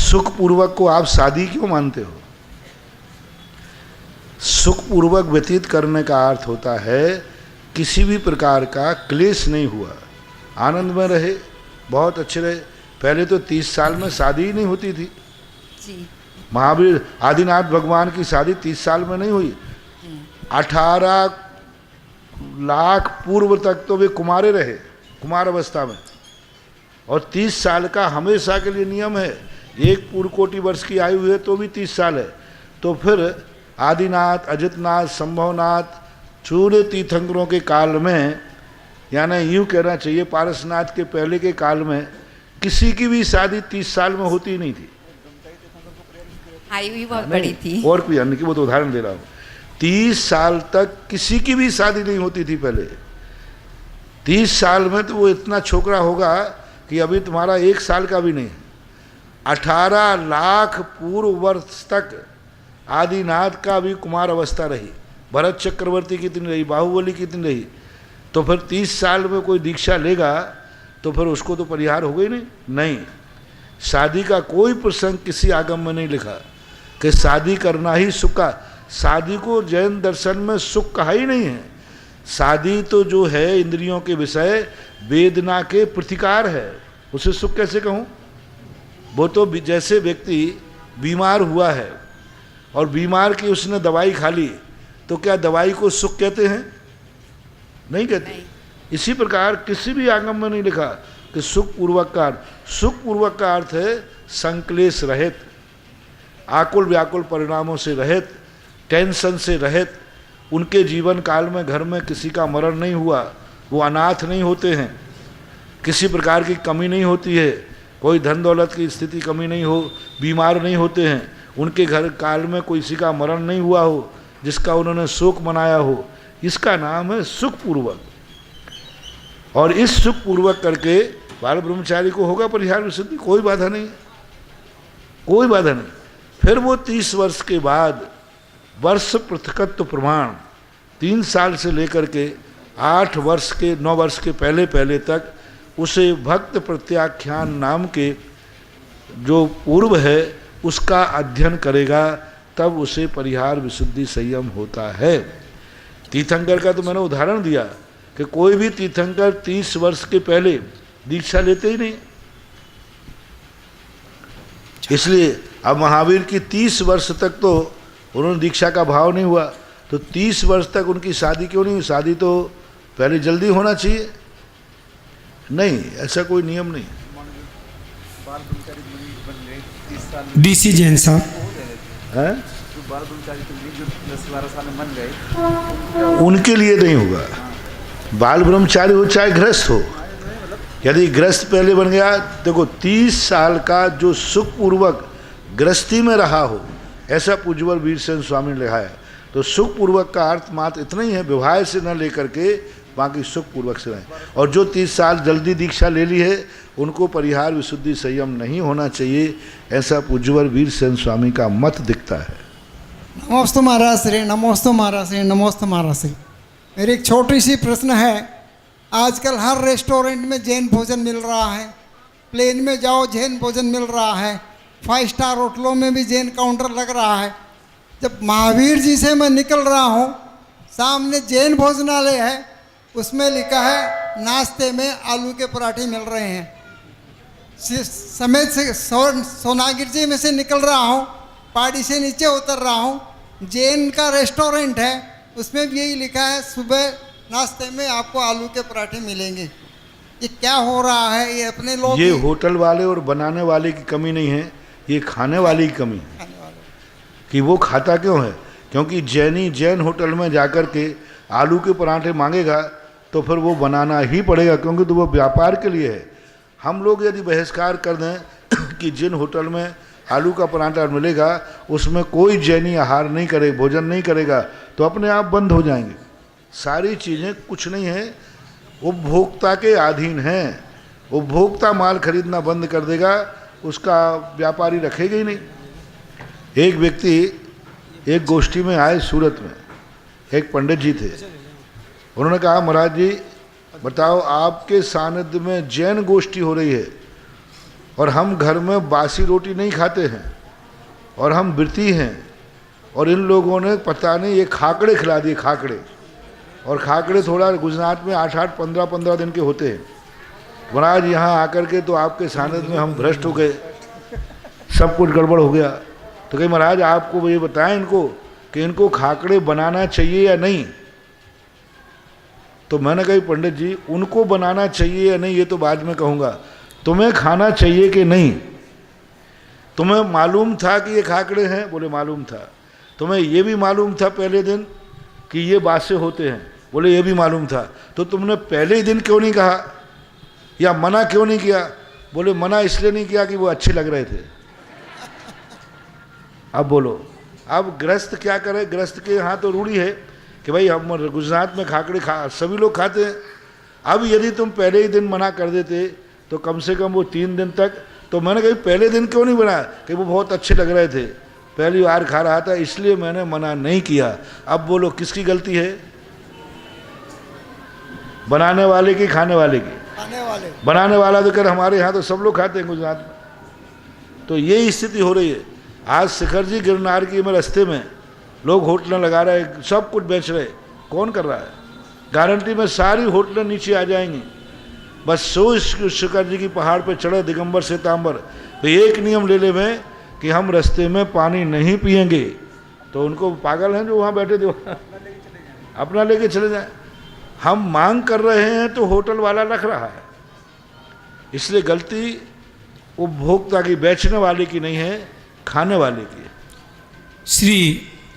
सुखपूर्वक को आप शादी क्यों मानते हो? सुखपूर्वक व्यतीत करने का अर्थ होता है किसी भी प्रकार का क्लेश नहीं हुआ, आनंद में रहे, बहुत अच्छे रहे। पहले तो 30 साल में शादी ही नहीं होती थी। जी। महावीर आदिनाथ भगवान की शादी 30 साल में नहीं हुई। 18 लाख पूर्व तक तो वे कुमारे रहे, कुमार अवस्था में, और 30 साल का हमेशा के लिए नियम है। एक पूर्व कोटि वर्ष की आयु है तो भी 30 साल है। तो फिर आदिनाथ, अजितनाथ, संभवनाथ, चूर्य तीर्थंकरों के काल में, यानी यूँ कहना चाहिए पारसनाथ के पहले के काल में किसी की भी शादी 30 साल में होती नहीं थी। आयु भी बहुत बड़ी थी। और कोई अन्य की वो तो उदाहरण दे रहा हूँ। 30 साल तक किसी की भी शादी नहीं होती थी पहले। 30 साल में तो वो इतना छोकरा होगा कि अभी तुम्हारा 1 साल का भी नहीं है। 18 लाख पूर्व वर्ष तक आदिनाथ का भी कुमार अवस्था रही, भरत चक्रवर्ती कितनी रही, बाहुबली कितनी रही। तो फिर 30 साल में कोई दीक्षा लेगा तो फिर उसको तो परिहार हो गई नहीं। शादी का कोई प्रसंग किसी आगम में नहीं लिखा कि शादी करना ही सुख का। शादी को जैन दर्शन में सुख कहा ही नहीं है। शादी तो जो है इंद्रियों के विषय, वेदना के प्रतिकार है, उसे सुख कैसे कहूँ? वो तो जैसे व्यक्ति बीमार हुआ है और बीमार की उसने दवाई खा ली, तो क्या दवाई को सुख कहते हैं? नहीं कहते। इसी प्रकार किसी भी आगम में नहीं लिखा कि सुख पूर्वक का अर्थ। सुख पूर्वक का अर्थ है संक्लेश रहित, आकुल व्याकुल परिणामों से रहित, टेंशन से रहित। उनके जीवन काल में घर में किसी का मरण नहीं हुआ, वो अनाथ नहीं होते हैं, किसी प्रकार की कमी नहीं होती है, कोई धन दौलत की स्थिति कमी नहीं हो, बीमार नहीं होते हैं, उनके घर काल में किसी का मरण नहीं हुआ हो जिसका उन्होंने शोक मनाया हो। इसका नाम है सुखपूर्वक। और इस सुखपूर्वक करके बाल ब्रह्मचारी को होगा परिहार विशुद्धि, कोई बाधा नहीं, कोई बाधा नहीं। फिर वो 30 वर्ष के बाद वर्ष पृथकत्व प्रमाण 3 साल से लेकर के 8 वर्ष के 9 वर्ष के पहले पहले तक उसे भक्त प्रत्याख्यान नाम के जो पूर्व है उसका अध्ययन करेगा, तब उसे परिहार विशुद्धि संयम होता है। तीर्थंकर का तो मैंने उदाहरण दिया कि कोई भी तीर्थंकर 30 वर्ष के पहले दीक्षा लेते ही नहीं। इसलिए अब महावीर की 30 वर्ष तक तो उन्होंने दीक्षा का भाव नहीं हुआ, तो 30 वर्ष तक उनकी शादी क्यों नहीं हुई? शादी तो पहले जल्दी होना चाहिए। नहीं, ऐसा कोई नियम नहीं। डीसी जैन साहब है उनके लिए नहीं होगा। बाल ब्रह्मचारी हो चाहे गृहस्थ हो, यदि गृहस्थ पहले बन गया, देखो 30 साल का जो सुखपूर्वक गृहस्थी में रहा हो, ऐसा पूज्यवर वीरसेन स्वामी ने लिखा है। तो सुखपूर्वक का अर्थ मात्र इतना ही है, विवाह से न लेकर के बाकी सुखपूर्वक से रहें। और जो 30 साल जल्दी दीक्षा ले ली है उनको परिहार विशुद्धि संयम नहीं होना चाहिए, ऐसा पूज्यवर वीरसेन स्वामी का मत दिखता है। नमोस्तु महाराज श्री, नमोस्तु महाराज श्री, नमोस्तु महाराज श्री। मेरी एक छोटी सी प्रश्न है। आजकल हर रेस्टोरेंट में जैन भोजन मिल रहा है, प्लेन में जाओ जैन भोजन मिल रहा है, 5 स्टार होटलों में भी जैन काउंटर लग रहा है। जब महावीर जी से मैं निकल रहा हूँ, सामने जैन भोजनालय है, उसमें लिखा है नाश्ते में आलू के पराठे मिल रहे हैं। समेत से सोनागिर जी में से निकल रहा हूँ, पहाड़ी से नीचे उतर रहा हूँ, जैन का रेस्टोरेंट है, उसमें भी यही लिखा है सुबह नाश्ते में आपको आलू के पराठे मिलेंगे। ये क्या हो रहा है? ये अपने लोग, ये होटल वाले और बनाने वाले की कमी नहीं है, ये खाने वाले की कमी है कि वो खाता क्यों है। क्योंकि जैन होटल में जाकर के आलू के पराठे मांगेगा तो फिर वो बनाना ही पड़ेगा, क्योंकि तो वो व्यापार के लिए है। हम लोग यदि बहिष्कार कर दें कि जिन होटल में आलू का पराठा मिलेगा उसमें कोई जैनी आहार नहीं करे, भोजन नहीं करेगा, तो अपने आप बंद हो जाएंगे। सारी चीज़ें कुछ नहीं है, उपभोक्ता के अधीन हैं। उपभोक्ता माल खरीदना बंद कर देगा उसका व्यापारी रखेगा ही नहीं। एक व्यक्ति एक गोष्ठी में आए सूरत में, एक पंडित जी थे। उन्होंने कहा महाराज जी बताओ, आपके सानिध्य में जैन गोष्ठी हो रही है और हम घर में बासी रोटी नहीं खाते हैं और हम व्रती हैं, और इन लोगों ने पता नहीं ये खाकड़े खिला दिए, खाकड़े। और खाकड़े थोड़ा गुजरात में 8-8, 15-15 दिन के होते हैं। महाराज यहाँ आकर के तो आपके सानिध्य में हम भ्रष्ट हो गए, सब कुछ गड़बड़ हो गया। तो कहीं महाराज आपको ये बताएं इनको कि इनको खाकड़े बनाना चाहिए या नहीं। तो मैंने कही पंडित जी उनको बनाना चाहिए या नहीं ये तो बाद में कहूँगा, तुम्हें खाना चाहिए कि नहीं? तुम्हें मालूम था कि ये खाकड़े हैं? बोले मालूम था। तुम्हें ये भी मालूम था पहले दिन कि ये बासे होते हैं? बोले ये भी मालूम था। तो तुमने पहले ही दिन क्यों नहीं कहा या मना क्यों नहीं किया? बोले मना इसलिए नहीं किया कि वो अच्छे लग रहे थे। अब बोलो, अब गृहस्थ क्या करे? गृहस्थ के यहाँ तो रूढ़ी है कि भाई हम गुजरात में खाकड़े सभी लोग खाते हैं। अब यदि तुम पहले ही दिन मना कर देते तो कम से कम वो 3 दिन तक, तो मैंने कही पहले दिन क्यों नहीं बनाया कि वो बहुत अच्छे लग रहे थे, पहली बार खा रहा था इसलिए मैंने मना नहीं किया। अब बोलो किसकी गलती है? बनाने वाले की, खाने वाले की? खाने वाले। बनाने वाला तो कर हमारे यहाँ तो सब लोग खाते हैं गुजरात में। तो यही स्थिति हो रही है। आज शिखर जी गिरनार की में रास्ते में लोग होटलें लगा रहे हैं, सब कुछ बेच रहे। कौन कर रहा है? गारंटी में सारी होटलें नीचे आ जाएंगी। बस शिखर जी की पहाड़ पे चढ़े दिगंबर श्वेतांबर, तो एक नियम ले ले में कि हम रास्ते में पानी नहीं पिएंगे। तो उनको पागल हैं जो वहाँ बैठे थे, अपना लेके चले जाए। हम मांग कर रहे हैं तो होटल वाला रख रहा है, इसलिए गलती उपभोक्ता की, बेचने वाले की नहीं है, खाने वाले की। श्री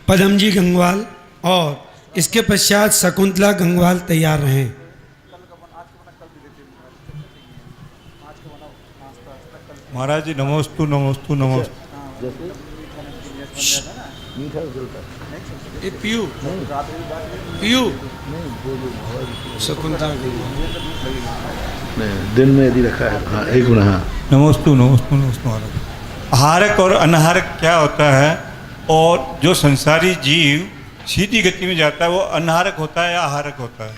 पदमजी गंगवाल और इसके पश्चात शकुंतला गंगवाल तैयार रहें। महाराज जी नमोस्तु नमोस्तु नमोस्तु। पीयू पीयू शकुंतला नहीं, दिन में यदि रखा है। हाँ एक मिनट। हाँ नमोस्तु नमोस्तु नमोस्तु महाराज। आहारक और अनाहारक क्या होता है? और जो संसारी जीव सीधी गति में जाता है वो अनाहारक होता है या आहारक होता है?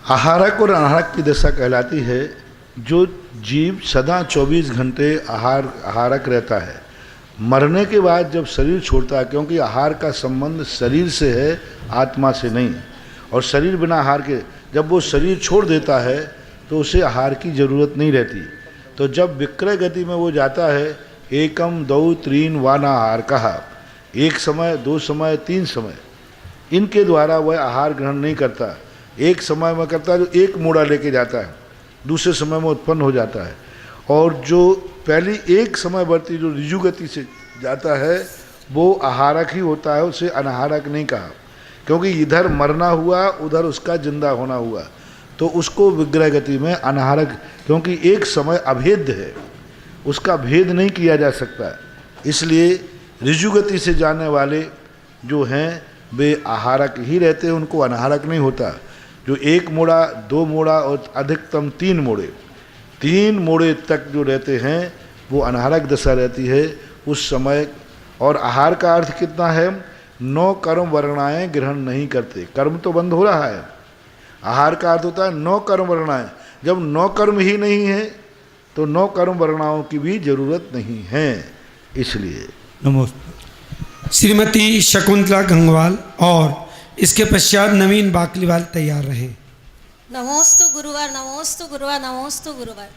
आहारक और अनाहारक की दशा कहलाती है जो जीव सदा 24 घंटे आहारक रहता है। मरने के बाद जब शरीर छोड़ता है, क्योंकि आहार का संबंध शरीर से है, आत्मा से नहीं। और शरीर बिना आहार के जब वो शरीर छोड़ देता है तो उसे आहार की ज़रूरत नहीं रहती। तो जब विक्रय गति में वो जाता है, एकम दौ त्रीन वाना आहार कहा, एक समय, 2 समय, 3 समय, इनके द्वारा वह आहार ग्रहण नहीं करता। एक समय में करता है जो एक मोड़ा लेके जाता है, दूसरे समय में उत्पन्न हो जाता है। और जो पहली एक समय वर्ती जो ऋजु गति से जाता है वो आहारक ही होता है, उसे अनाहारक नहीं कहा। क्योंकि इधर मरना हुआ, उधर उसका जिंदा होना हुआ, तो उसको विग्रह गति में अनाहारक, क्योंकि एक समय अभेद्य है, उसका भेद नहीं किया जा सकता। इसलिए ऋजु गति से जाने वाले जो हैं वे आहारक ही रहते हैं, उनको अनाहारक नहीं होता। जो 1 मोड़ा, 2 मोड़ा और अधिकतम 3 मोड़े, 3 मोड़े तक जो रहते हैं वो अनाहारक दशा रहती है उस समय। और आहार का अर्थ कितना है? 9 कर्म वर्णाएं ग्रहण नहीं करते। कर्म तो बंद हो रहा है, आहार का अर्थ होता है 9 कर्म वर्णाएं। जब 9 कर्म ही नहीं है तो 9 कर्म वर्णाओं की भी जरूरत नहीं है। इसलिए नमस्ते। श्रीमती शकुंतला गंगवाल और इसके पश्चात नवीन बाकलीवाल तैयार रहें। नमोस्तु गुरुवार, नमोस्तु गुरुवार, नमोस्तु गुरुवार।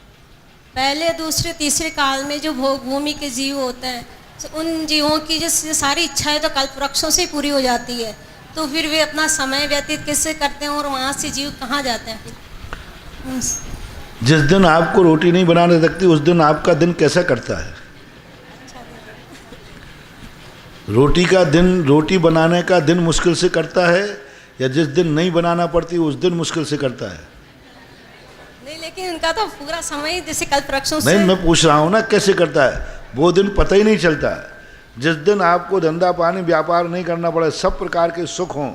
पहले, दूसरे, तीसरे काल में जो भोग भूमि के जीव होते हैं, तो उन जीवों की जो सारी इच्छाएं तो कल्प वृक्षों से ही पूरी हो जाती है। तो फिर वे अपना समय व्यतीत कैसे करते हैं और वहाँ से जीव कहाँ जाते हैं? जिस दिन आपको रोटी नहीं बनाने सकती उस दिन आपका दिन कैसा करता है? रोटी का दिन, रोटी बनाने का दिन मुश्किल से करता है या जिस दिन नहीं बनाना पड़ती उस दिन मुश्किल से करता है? नहीं, लेकिन उनका तो पूरा समय जैसे कल्प वृक्षों से। नहीं, मैं पूछ रहा हूँ ना कैसे करता है? वो दिन पता ही नहीं चलता है। जिस दिन आपको धंधा पानी व्यापार नहीं करना पड़े, सब प्रकार के सुख हों,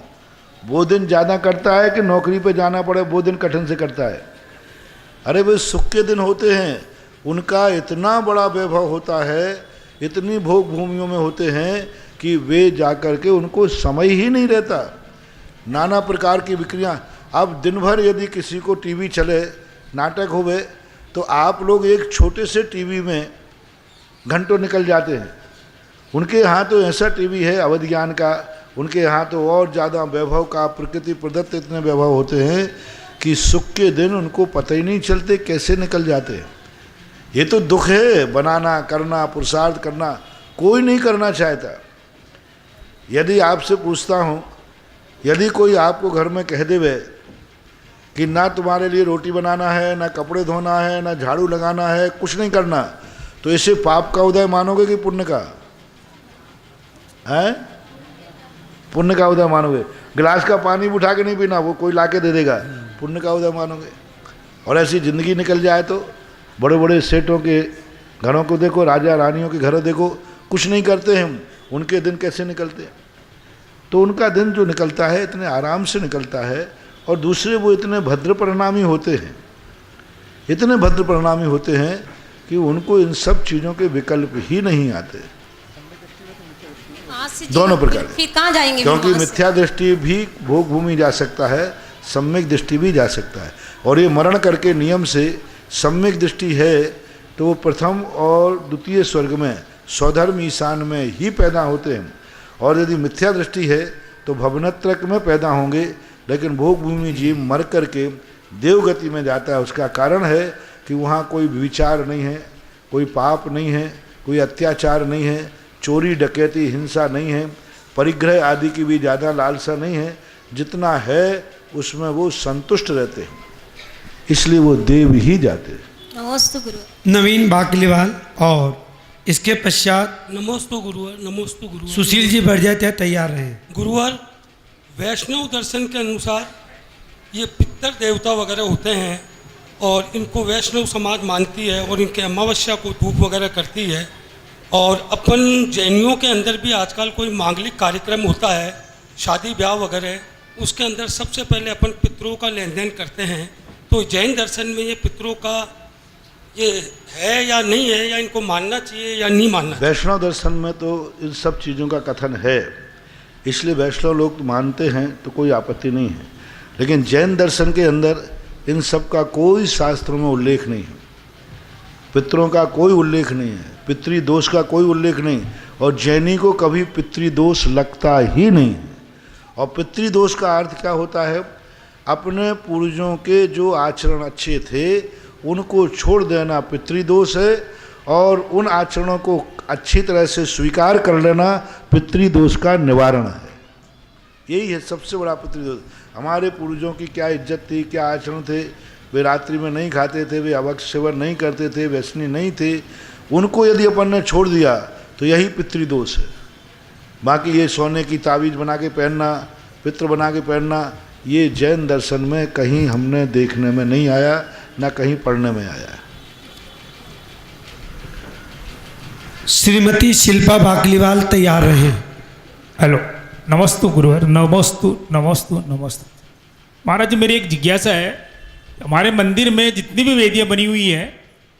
वो दिन ज़्यादा करता है कि नौकरी पे जाना पड़े वो दिन कठिन से करता है? अरे भाई सुख के दिन होते हैं, उनका इतना बड़ा वैभव होता है, इतनी भोग भूमियों में होते हैं कि वे जाकर के उनको समय ही नहीं रहता। नाना प्रकार की बिक्रियां। अब दिन भर यदि किसी को टीवी चले, नाटक होवे, तो आप लोग एक छोटे से टीवी में घंटों निकल जाते हैं। उनके यहाँ तो ऐसा टीवी है अवध ज्ञान का, उनके यहाँ तो और ज़्यादा वैभव का, प्रकृति प्रदत्त इतने वैभव होते हैं कि सुख के दिन उनको पता ही नहीं चलते कैसे निकल जाते हैं। ये तो दुख है, बनाना, करना, पुरुषार्थ करना कोई नहीं करना चाहता। यदि आपसे पूछता हूँ, यदि कोई आपको घर में कह देवे कि ना तुम्हारे लिए रोटी बनाना है, ना कपड़े धोना है, ना झाड़ू लगाना है, कुछ नहीं करना, तो इसे पाप का उदय मानोगे कि पुण्य का? है पुण्य का उदय मानोगे। गिलास का पानी भी उठा के नहीं पीना, वो कोई ला के दे देगा, पुण्य का उदय मानोगे। और ऐसी ज़िंदगी निकल जाए तो बड़े बड़े सेठों के घरों को देखो, राजा रानियों के घर देखो, कुछ नहीं करते हैं, उनके दिन कैसे निकलते हैं। तो उनका दिन जो निकलता है इतने आराम से निकलता है। और दूसरे वो इतने भद्र परिणामी होते हैं, इतने भद्र परिणामी होते हैं कि उनको इन सब चीज़ों के विकल्प ही नहीं आते। दोनों प्रकार, फिर कहाँ जाएंगे? क्योंकि मिथ्या दृष्टि भी भोग भूमि जा सकता है, सम्यक दृष्टि भी जा सकता है। और ये मरण करके नियम से सम्यक दृष्टि है तो वो प्रथम और द्वितीय स्वर्ग में स्वधर्म ईशान में ही पैदा होते हैं। और यदि मिथ्या दृष्टि है तो भवनत्रक में पैदा होंगे, लेकिन भोग भूमि जीव मर करके देवगति में जाता है। उसका कारण है कि वहाँ कोई विचार नहीं है, कोई पाप नहीं है, कोई अत्याचार नहीं है, चोरी डकैती हिंसा नहीं है, परिग्रह आदि की भी ज़्यादा लालसा नहीं है। जितना है उसमें वो संतुष्ट रहते हैं, इसलिए वो देव ही जाते हैं। नमोस्तु गुरु। नवीन बाकलीवाल और इसके पश्चात नमोस्तु गुरुवर, नमोस्तु गुरुवर। सुशील जी बरजात्या तैयार रहें। गुरुवर, वैष्णव दर्शन के अनुसार ये पितर देवता वगैरह होते हैं और इनको वैष्णव समाज मानती है और इनके अमावस्या को धूप वगैरह करती है। और अपन जैनियों के अंदर भी आजकल कोई मांगलिक कार्यक्रम होता है, शादी ब्याह वगैरह, उसके अंदर सबसे पहले अपन पितरों का लेन देन करते हैं। तो जैन दर्शन में ये पितरों का ये है या नहीं है, या इनको मानना चाहिए या नहीं मानना? वैष्णव दर्शन में तो इन सब चीज़ों का कथन है, इसलिए वैष्णव लोग मानते हैं तो कोई आपत्ति नहीं है। लेकिन जैन दर्शन के अंदर इन सब का कोई शास्त्रों में उल्लेख नहीं है, पितरों का कोई उल्लेख नहीं है, पितृदोष का कोई उल्लेख नहीं। और जैनी को कभी पितृदोष लगता ही नहीं है। और पितृदोष का अर्थ क्या होता है? अपने पूर्वजों के जो आचरण अच्छे थे उनको छोड़ देना पितृदोष है, और उन आचरणों को अच्छी तरह से स्वीकार कर लेना पितृदोष का निवारण है। यही है सबसे बड़ा पितृदोष। हमारे पूर्वजों की क्या इज्जत थी, क्या आचरण थे, वे रात्रि में नहीं खाते थे, वे अभक्ष सेवन नहीं करते थे, व्यसनी नहीं थे, उनको यदि अपन ने छोड़ दिया तो यही पितृदोष है। बाकी ये सोने की तावीज़ बना के पहनना, पितृ बना के पहनना, ये जैन दर्शन में कहीं हमने देखने में नहीं आया, ना कहीं पढ़ने में आया। श्रीमती शिल्पा बाकलीवाल तैयार रहें। हेलो, नमस्तु गुरुवर, नमस्तु नमस्तु नमस्तु। महाराज जी, मेरी एक जिज्ञासा है। हमारे मंदिर में जितनी भी वेदियाँ बनी हुई हैं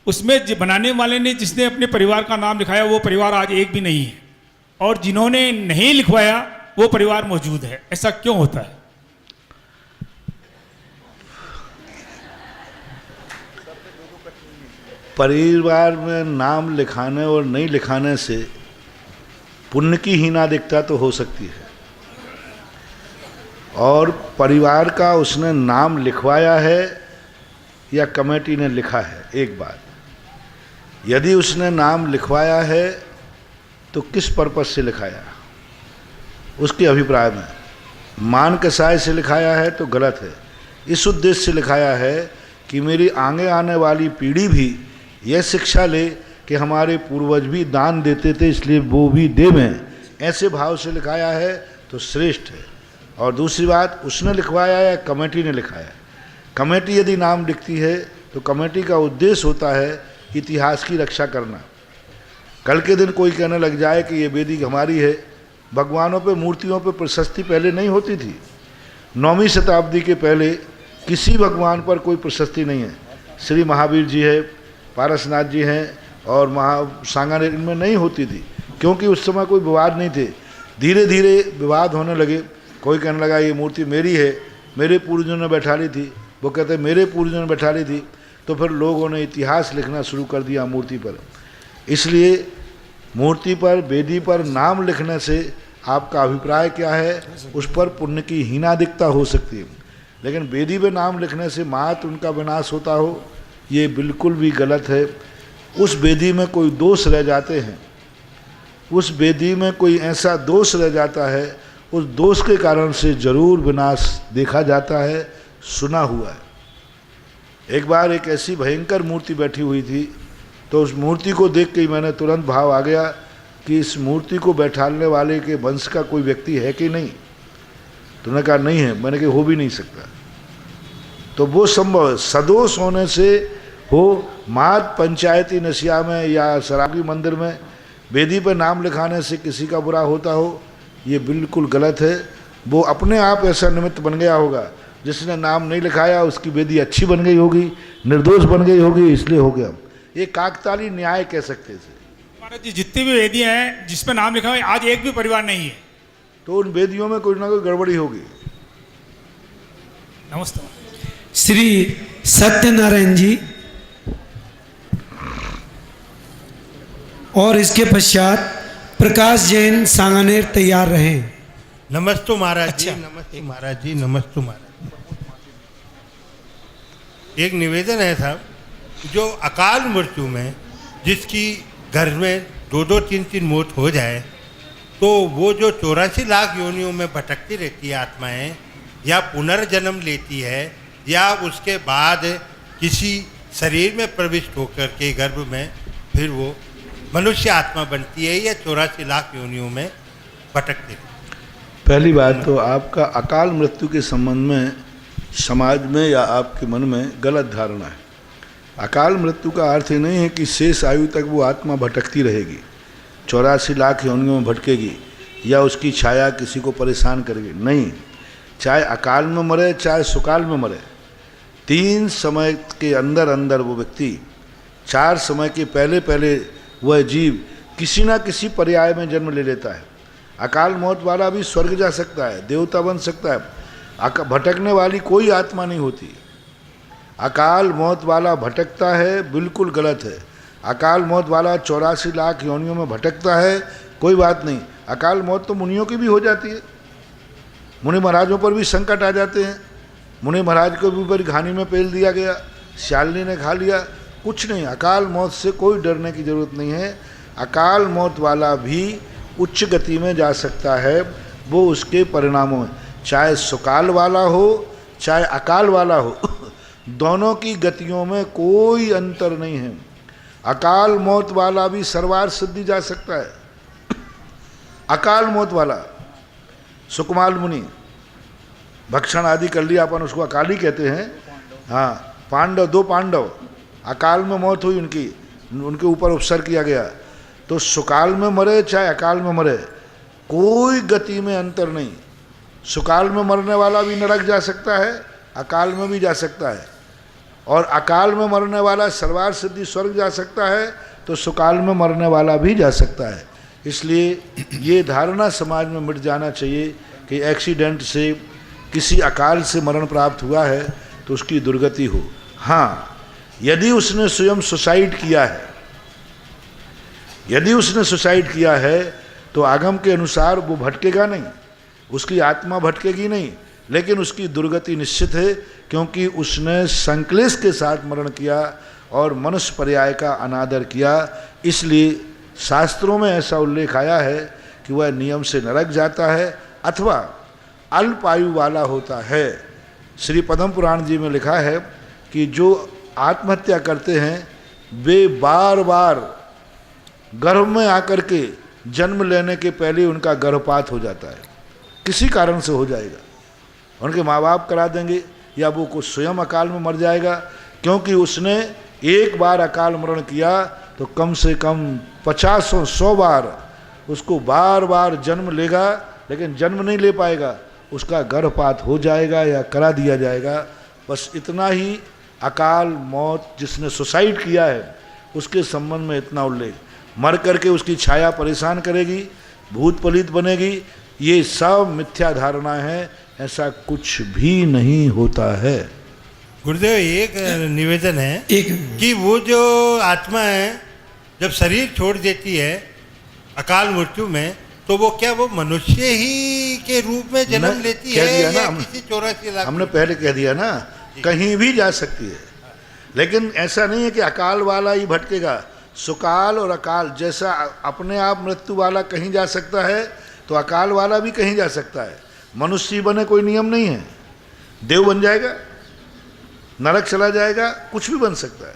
उसमें बनाने वाले ने जिसने अपने परिवार का नाम लिखाया वो परिवार आज एक भी नहीं है, और जिन्होंने नहीं लिखवाया वो परिवार मौजूद है। ऐसा क्यों होता है? परिवार में नाम लिखाने और नहीं लिखाने से पुण्य की हीनादिकता तो हो सकती है, और परिवार का उसने नाम लिखवाया है या कमेटी ने लिखा है, एक बात। यदि उसने नाम लिखवाया है तो किस पर्पस से लिखाया, उसके अभिप्राय में मान कसाय से लिखाया है तो गलत है। इस उद्देश्य से लिखाया है कि मेरी आगे आने वाली पीढ़ी भी यह शिक्षा ले कि हमारे पूर्वज भी दान देते थे, इसलिए वो भी देवें, ऐसे भाव से लिखाया है तो श्रेष्ठ है। और दूसरी बात, उसने लिखवाया या कमेटी ने लिखाया। कमेटी यदि नाम लिखती है तो कमेटी का उद्देश्य होता है इतिहास की रक्षा करना। कल के दिन कोई कहने लग जाए कि ये वेदी हमारी है। भगवानों पे, मूर्तियों पे प्रशस्ति पहले नहीं होती थी। 9वीं शताब्दी के पहले किसी भगवान पर कोई प्रशस्ति नहीं है। श्री महावीर जी है, पारसनाथ जी हैं और सांगानेर, इनमें नहीं होती थी, क्योंकि उस समय कोई विवाद नहीं थे। धीरे धीरे विवाद होने लगे, कोई कहने लगा ये मूर्ति मेरी है, मेरे पूर्वजों ने बैठा ली थी, वो कहते मेरे पूर्वजों ने बैठा ली थी। तो फिर लोगों ने इतिहास लिखना शुरू कर दिया मूर्ति पर। इसलिए मूर्ति पर, वेदी पर नाम लिखने से आपका अभिप्राय क्या है, उस पर पुण्य की हीनाधिकता हो सकती है, लेकिन वेदी पे नाम लिखने से मात्र उनका विनाश होता हो, ये बिल्कुल भी गलत है। उस वेदी में कोई दोष रह जाते हैं, उस वेदी में कोई ऐसा दोष रह जाता है, उस दोष के कारण से जरूर विनाश देखा जाता है, सुना हुआ है। एक बार एक ऐसी भयंकर मूर्ति बैठी हुई थी, तो उस मूर्ति को देख के मैंने तुरंत भाव आ गया कि इस मूर्ति को बैठाने वाले के वंश का कोई व्यक्ति है कि नहीं। तो उन्होंने कहा नहीं है। मैंने कहा हो भी नहीं सकता। तो वो संभव है, सदोष होने से हो, मात पंचायती नशिया में या शराबी मंदिर में वेदी पर नाम लिखाने से किसी का बुरा होता हो, ये बिल्कुल गलत है। वो अपने आप ऐसा निमित्त बन गया होगा, जिसने नाम नहीं लिखाया उसकी वेदी अच्छी बन गई होगी, निर्दोष बन गई होगी, इसलिए हो गया। ये काकताली न्याय कह सकते थे। महाराज जी जितनी भी वेदियां हैं जिस पर नाम लिखा हुआ है, आज एक भी परिवार नहीं है, तो उन वेदियों में कोई ना कोई गड़बड़ी होगी। नमस्ते। श्री सत्यनारायण जी और इसके पश्चात प्रकाश जैन सांगानेर तैयार रहें। नमस्ते महाराज जी। नमस्ते महाराज जी। नमस्ते महाराज। एक निवेदन है साहब, जो अकाल मृत्यु में जिसकी घर में 2-2, 3-3 मौत हो जाए, तो वो जो 84 लाख योनियों में भटकती रहती है आत्माएं, या पुनर्जन्म लेती है, या उसके बाद किसी शरीर में प्रविष्ट होकर के गर्भ में फिर वो मनुष्य आत्मा बनती है, या 84 लाख योनियों में भटकती है। पहली बात तो आपका अकाल मृत्यु के संबंध में समाज में या आपके मन में गलत धारणा है। अकाल मृत्यु का अर्थ ही नहीं है कि शेष आयु तक वो आत्मा भटकती रहेगी, 84 लाख योनियों में भटकेगी, या उसकी छाया किसी को परेशान करेगी। नहीं, चाहे अकाल में मरे चाहे सुकाल में मरे, 3 समय के अंदर अंदर वो व्यक्ति, 4 समय के पहले पहले वह जीव किसी ना किसी पर्याय में जन्म ले लेता है। अकाल मौत वाला भी स्वर्ग जा सकता है, देवता बन सकता है। भटकने वाली कोई आत्मा नहीं होती। अकाल मौत वाला भटकता है, बिल्कुल गलत है। अकाल मौत वाला 84 लाख योनियों में भटकता है, कोई बात नहीं। अकाल मौत तो मुनियों की भी हो जाती है, मुनि महाराजों पर भी संकट आ जाते हैं। मुनि महाराज को भी ऊपर घानी में पेल दिया गया, शालिनी ने खा लिया, कुछ नहीं। अकाल मौत से कोई डरने की जरूरत नहीं है। अकाल मौत वाला भी उच्च गति में जा सकता है, वो उसके परिणामों में, चाहे सुकाल वाला हो चाहे अकाल वाला हो, दोनों की गतियों में कोई अंतर नहीं है। अकाल मौत वाला भी सर्वार्थ सिद्धि जा सकता है। अकाल मौत वाला सुकमाल मुनि भक्षण आदि कर लिया, अपन उसको अकाली कहते हैं। हाँ, पांडव, 2 पांडव अकाल में मौत हुई, उनके ऊपर उपसर किया गया। तो सुकाल में मरे चाहे अकाल में मरे, कोई गति में अंतर नहीं। सुकाल में मरने वाला भी नरक जा सकता है, अकाल में भी जा सकता है, और अकाल में मरने वाला सर्वार्थ सिद्धि स्वर्ग जा सकता है, तो सुकाल में मरने वाला भी जा सकता है। इसलिए ये धारणा समाज में मिट जाना चाहिए कि एक्सीडेंट से, किसी अकाल से मरण प्राप्त हुआ है तो उसकी दुर्गति हो। हाँ, यदि उसने स्वयं सुसाइड किया है, यदि उसने सुसाइड किया है, तो आगम के अनुसार वो भटकेगा नहीं, उसकी आत्मा भटकेगी नहीं, लेकिन उसकी दुर्गति निश्चित है, क्योंकि उसने संक्लेश के साथ मरण किया और मनुष्य पर्याय का अनादर किया। इसलिए शास्त्रों में ऐसा उल्लेख आया है कि वह नियम से नरक जाता है अथवा अल्प आयु वाला होता है। श्री पद्म पुराण जी में लिखा है कि जो आत्महत्या करते हैं वे बार बार गर्भ में आकर के जन्म लेने के पहले उनका गर्भपात हो जाता है, किसी कारण से हो जाएगा, उनके माँ बाप करा देंगे, या वो कुछ स्वयं अकाल में मर जाएगा। क्योंकि उसने एक बार अकाल मरण किया तो कम से कम 50-100 बार उसको बार बार जन्म लेगा, लेकिन जन्म नहीं ले पाएगा, उसका गर्भपात हो जाएगा या करा दिया जाएगा। बस इतना ही। अकाल मौत जिसने सुसाइड किया है उसके संबंध में इतना उल्लेख। मर करके उसकी छाया परेशान करेगी, भूत पलित बनेगी, ये सब मिथ्या धारणा है, ऐसा कुछ भी नहीं होता है। गुरुदेव एक निवेदन है कि वो जो आत्मा है जब शरीर छोड़ देती है अकाल मृत्यु में, तो वो क्या वो मनुष्य ही के रूप में जन्म लेती है या किसी 84 लाख? हमने पहले कह दिया ना, कहीं भी जा सकती है, लेकिन ऐसा नहीं है कि अकाल वाला ही भटकेगा। सुकाल और अकाल, जैसा अपने आप मृत्यु वाला कहीं जा सकता है तो अकाल वाला भी कहीं जा सकता है। मनुष्य बने कोई नियम नहीं है, देव बन जाएगा, नरक चला जाएगा, कुछ भी बन सकता है।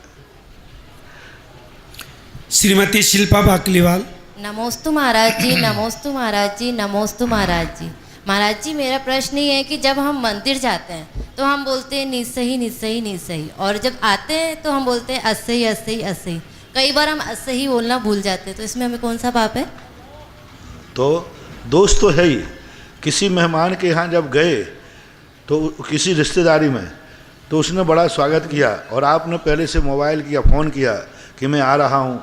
श्रीमती शिल्पा बाकलीवाल। नमोस्तु महाराज जी, नमोस्तु महाराज जी, नमोस्तु महाराज जी। महाराज जी मेरा प्रश्न ये है कि जब हम मंदिर जाते हैं तो हम बोलते हैं निसही निसही निसही, और जब आते हैं तो हम बोलते हैं असही असही असही। कई बार हम असही बोलना भूल जाते हैं, तो इसमें हमें कौन सा पाप है? तो दोस्त तो है ही। किसी मेहमान के यहाँ जब गए तो किसी रिश्तेदारी में, तो उसने बड़ा स्वागत किया और आपने पहले से मोबाइल किया, फ़ोन किया कि मैं आ रहा हूँ,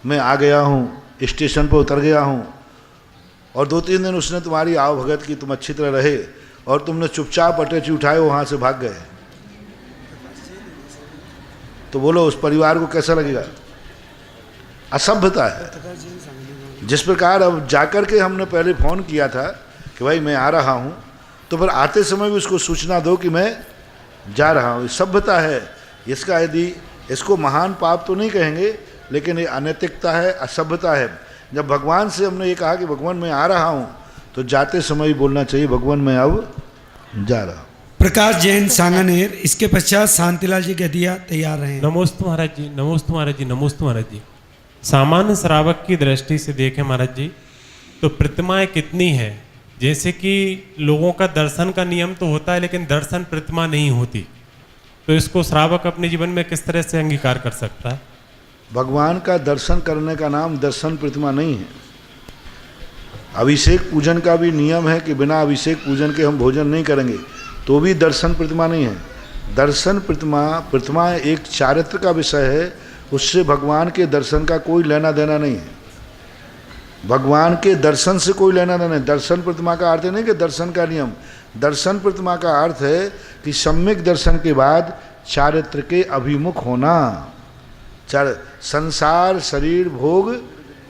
मैं आ गया हूँ, स्टेशन पर उतर गया हूँ, और 2-3 दिन उसने तुम्हारी आव भगत की, तुम अच्छी तरह रहे, और तुमने चुपचाप अटैची उठाए वहाँ से भाग गए, तो बोलो उस परिवार को कैसा लगेगा? असभ्यता है। जिस प्रकार अब जाकर के हमने पहले फ़ोन किया था कि भाई मैं आ रहा हूँ, तो फिर आते समय भी उसको सूचना दो कि मैं जा रहा हूँ। सभ्यता है। इसका यदि इसको महान पाप तो नहीं कहेंगे, लेकिन ये अनैतिकता है, असभ्यता है। जब भगवान से हमने ये कहा कि भगवान मैं आ रहा हूँ, तो जाते समय ही बोलना चाहिए भगवान मैं अब जा रहा हूँ। प्रकाश जैन सांगानेर, इसके पश्चात शांतिलाल जी गदिया तैयार रहे। नमोस्तु महाराज जी, नमोस्तु महाराज जी, नमोस्तु महाराज जी। सामान्य श्रावक की दृष्टि से देखें महाराज जी, तो प्रतिमाएं कितनी है। जैसे कि लोगों का दर्शन का नियम तो होता है, लेकिन दर्शन प्रतिमा नहीं होती, तो इसको श्रावक अपने जीवन में किस तरह से अंगीकार कर सकता है? भगवान का दर्शन करने का नाम दर्शन प्रतिमा नहीं है। अभिषेक पूजन का भी नियम है कि बिना अभिषेक पूजन के हम भोजन नहीं करेंगे, तो भी दर्शन प्रतिमा नहीं है। दर्शन प्रतिमा एक चारित्र का विषय है, उससे भगवान के दर्शन का कोई लेना देना नहीं है। भगवान के दर्शन से कोई लेना देना नहीं। दर्शन प्रतिमा का अर्थ नहीं कि दर्शन का नियम। दर्शन प्रतिमा का अर्थ है कि सम्यक दर्शन के बाद चारित्र के अभिमुख होना। संसार शरीर भोग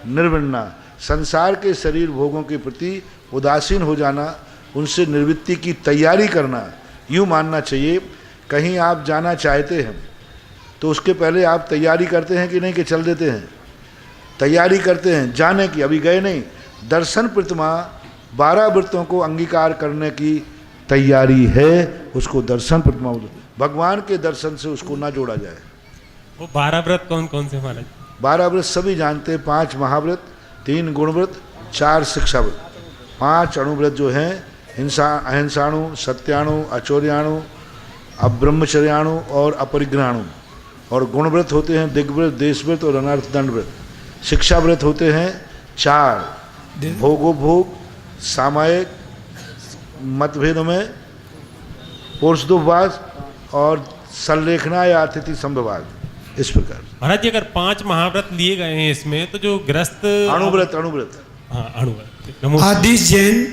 निर्विण्णा, संसार के शरीर भोगों के प्रति उदासीन हो जाना, उनसे निवृत्ति की तैयारी करना, यूँ मानना चाहिए। कहीं आप जाना चाहते हैं तो उसके पहले आप तैयारी करते हैं कि नहीं, कि चल देते हैं? तैयारी करते हैं जाने की, अभी गए नहीं। दर्शन प्रतिमा 12 व्रतों को अंगीकार करने की तैयारी है, उसको दर्शन प्रतिमा बोलते हैं। भगवान के दर्शन से उसको ना जोड़ा जाए। वो 12 व्रत कौन कौन से महाराज? 12 व्रत सभी जानते हैं। 5 महाव्रत, 3 गुणव्रत, 4 शिक्षा व्रत। 5 अणुव्रत जो हैं, अहिंसाणु, सत्याणु, अचौर्याणु, अब्रह्मचर्याणु और अपरिग्रहाणु। और गुणव्रत होते हैं दिग्व्रत, देशव्रत और अनर्थ दंड व्रत। शिक्षा व्रत होते हैं 4, भोगोपभोग, सामायिक, मतभेदों में पुरुषदोपवास और संलेखना या अतिथि संभवाग। इस प्रकार महाराज जी अगर 5 महाव्रत लिए गए हैं इसमें, तो जो ग्रस्त अणुव्रत हाँ अणुव्रत। आदिश जैन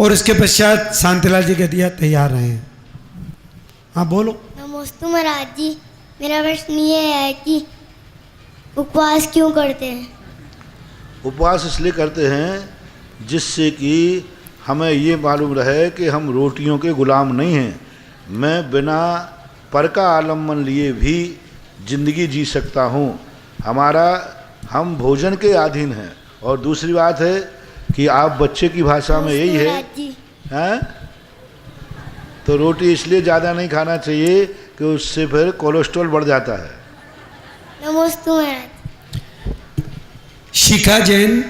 और इसके पश्चात शांतिलाल जी गदिया तैयार रहे हैं। हाँ बोलो। नमोस्तु महाराज जी, मेरा प्रश्न ये है कि उपवास क्यों करते हैं? उपवास इसलिए करते हैं जिससे कि हमें ये मालूम रहे कि हम रोटियों के गुलाम नहीं हैं। मैं बिना पर का आलम्बन लिए भी जिंदगी जी सकता हूँ। हम भोजन के अधीन हैं। और दूसरी बात है कि आप बच्चे की भाषा में यही है, तो रोटी इसलिए ज़्यादा नहीं खाना चाहिए कि उससे फिर कोलेस्ट्रॉल बढ़ जाता है। नमोस्तु महाराज। शिखा जैन,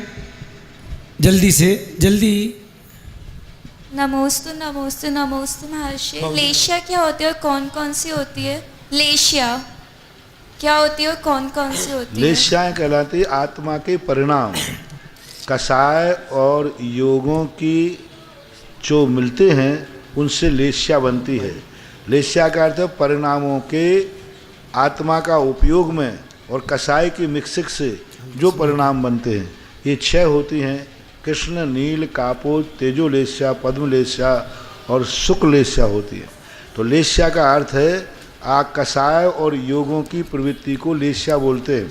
जल्दी से जल्दी। नमोस्तु नमोस्तु नमोस्तु महर्षि। लेशिया क्या होती है और कौन कौन सी होती है? लेशिया क्या होती है और कौन कौन सी होती है? लेशियाएँ कहलाती आत्मा के परिणाम। कषाय और योगों की जो मिलते हैं उनसे लेशिया बनती है। लेशिया का अर्थ परिणामों के आत्मा का उपयोग में और कसाय की मिक्सिंग से जो परिणाम बनते हैं, ये 6 होती हैं। कृष्ण, नील, कापोज, तेजोलेस्या, पद्मलेस्या और शुक्लेस्या होती है। तो लेस्या का अर्थ है कसाय और योगों की प्रवृत्ति को लेस्या बोलते हैं।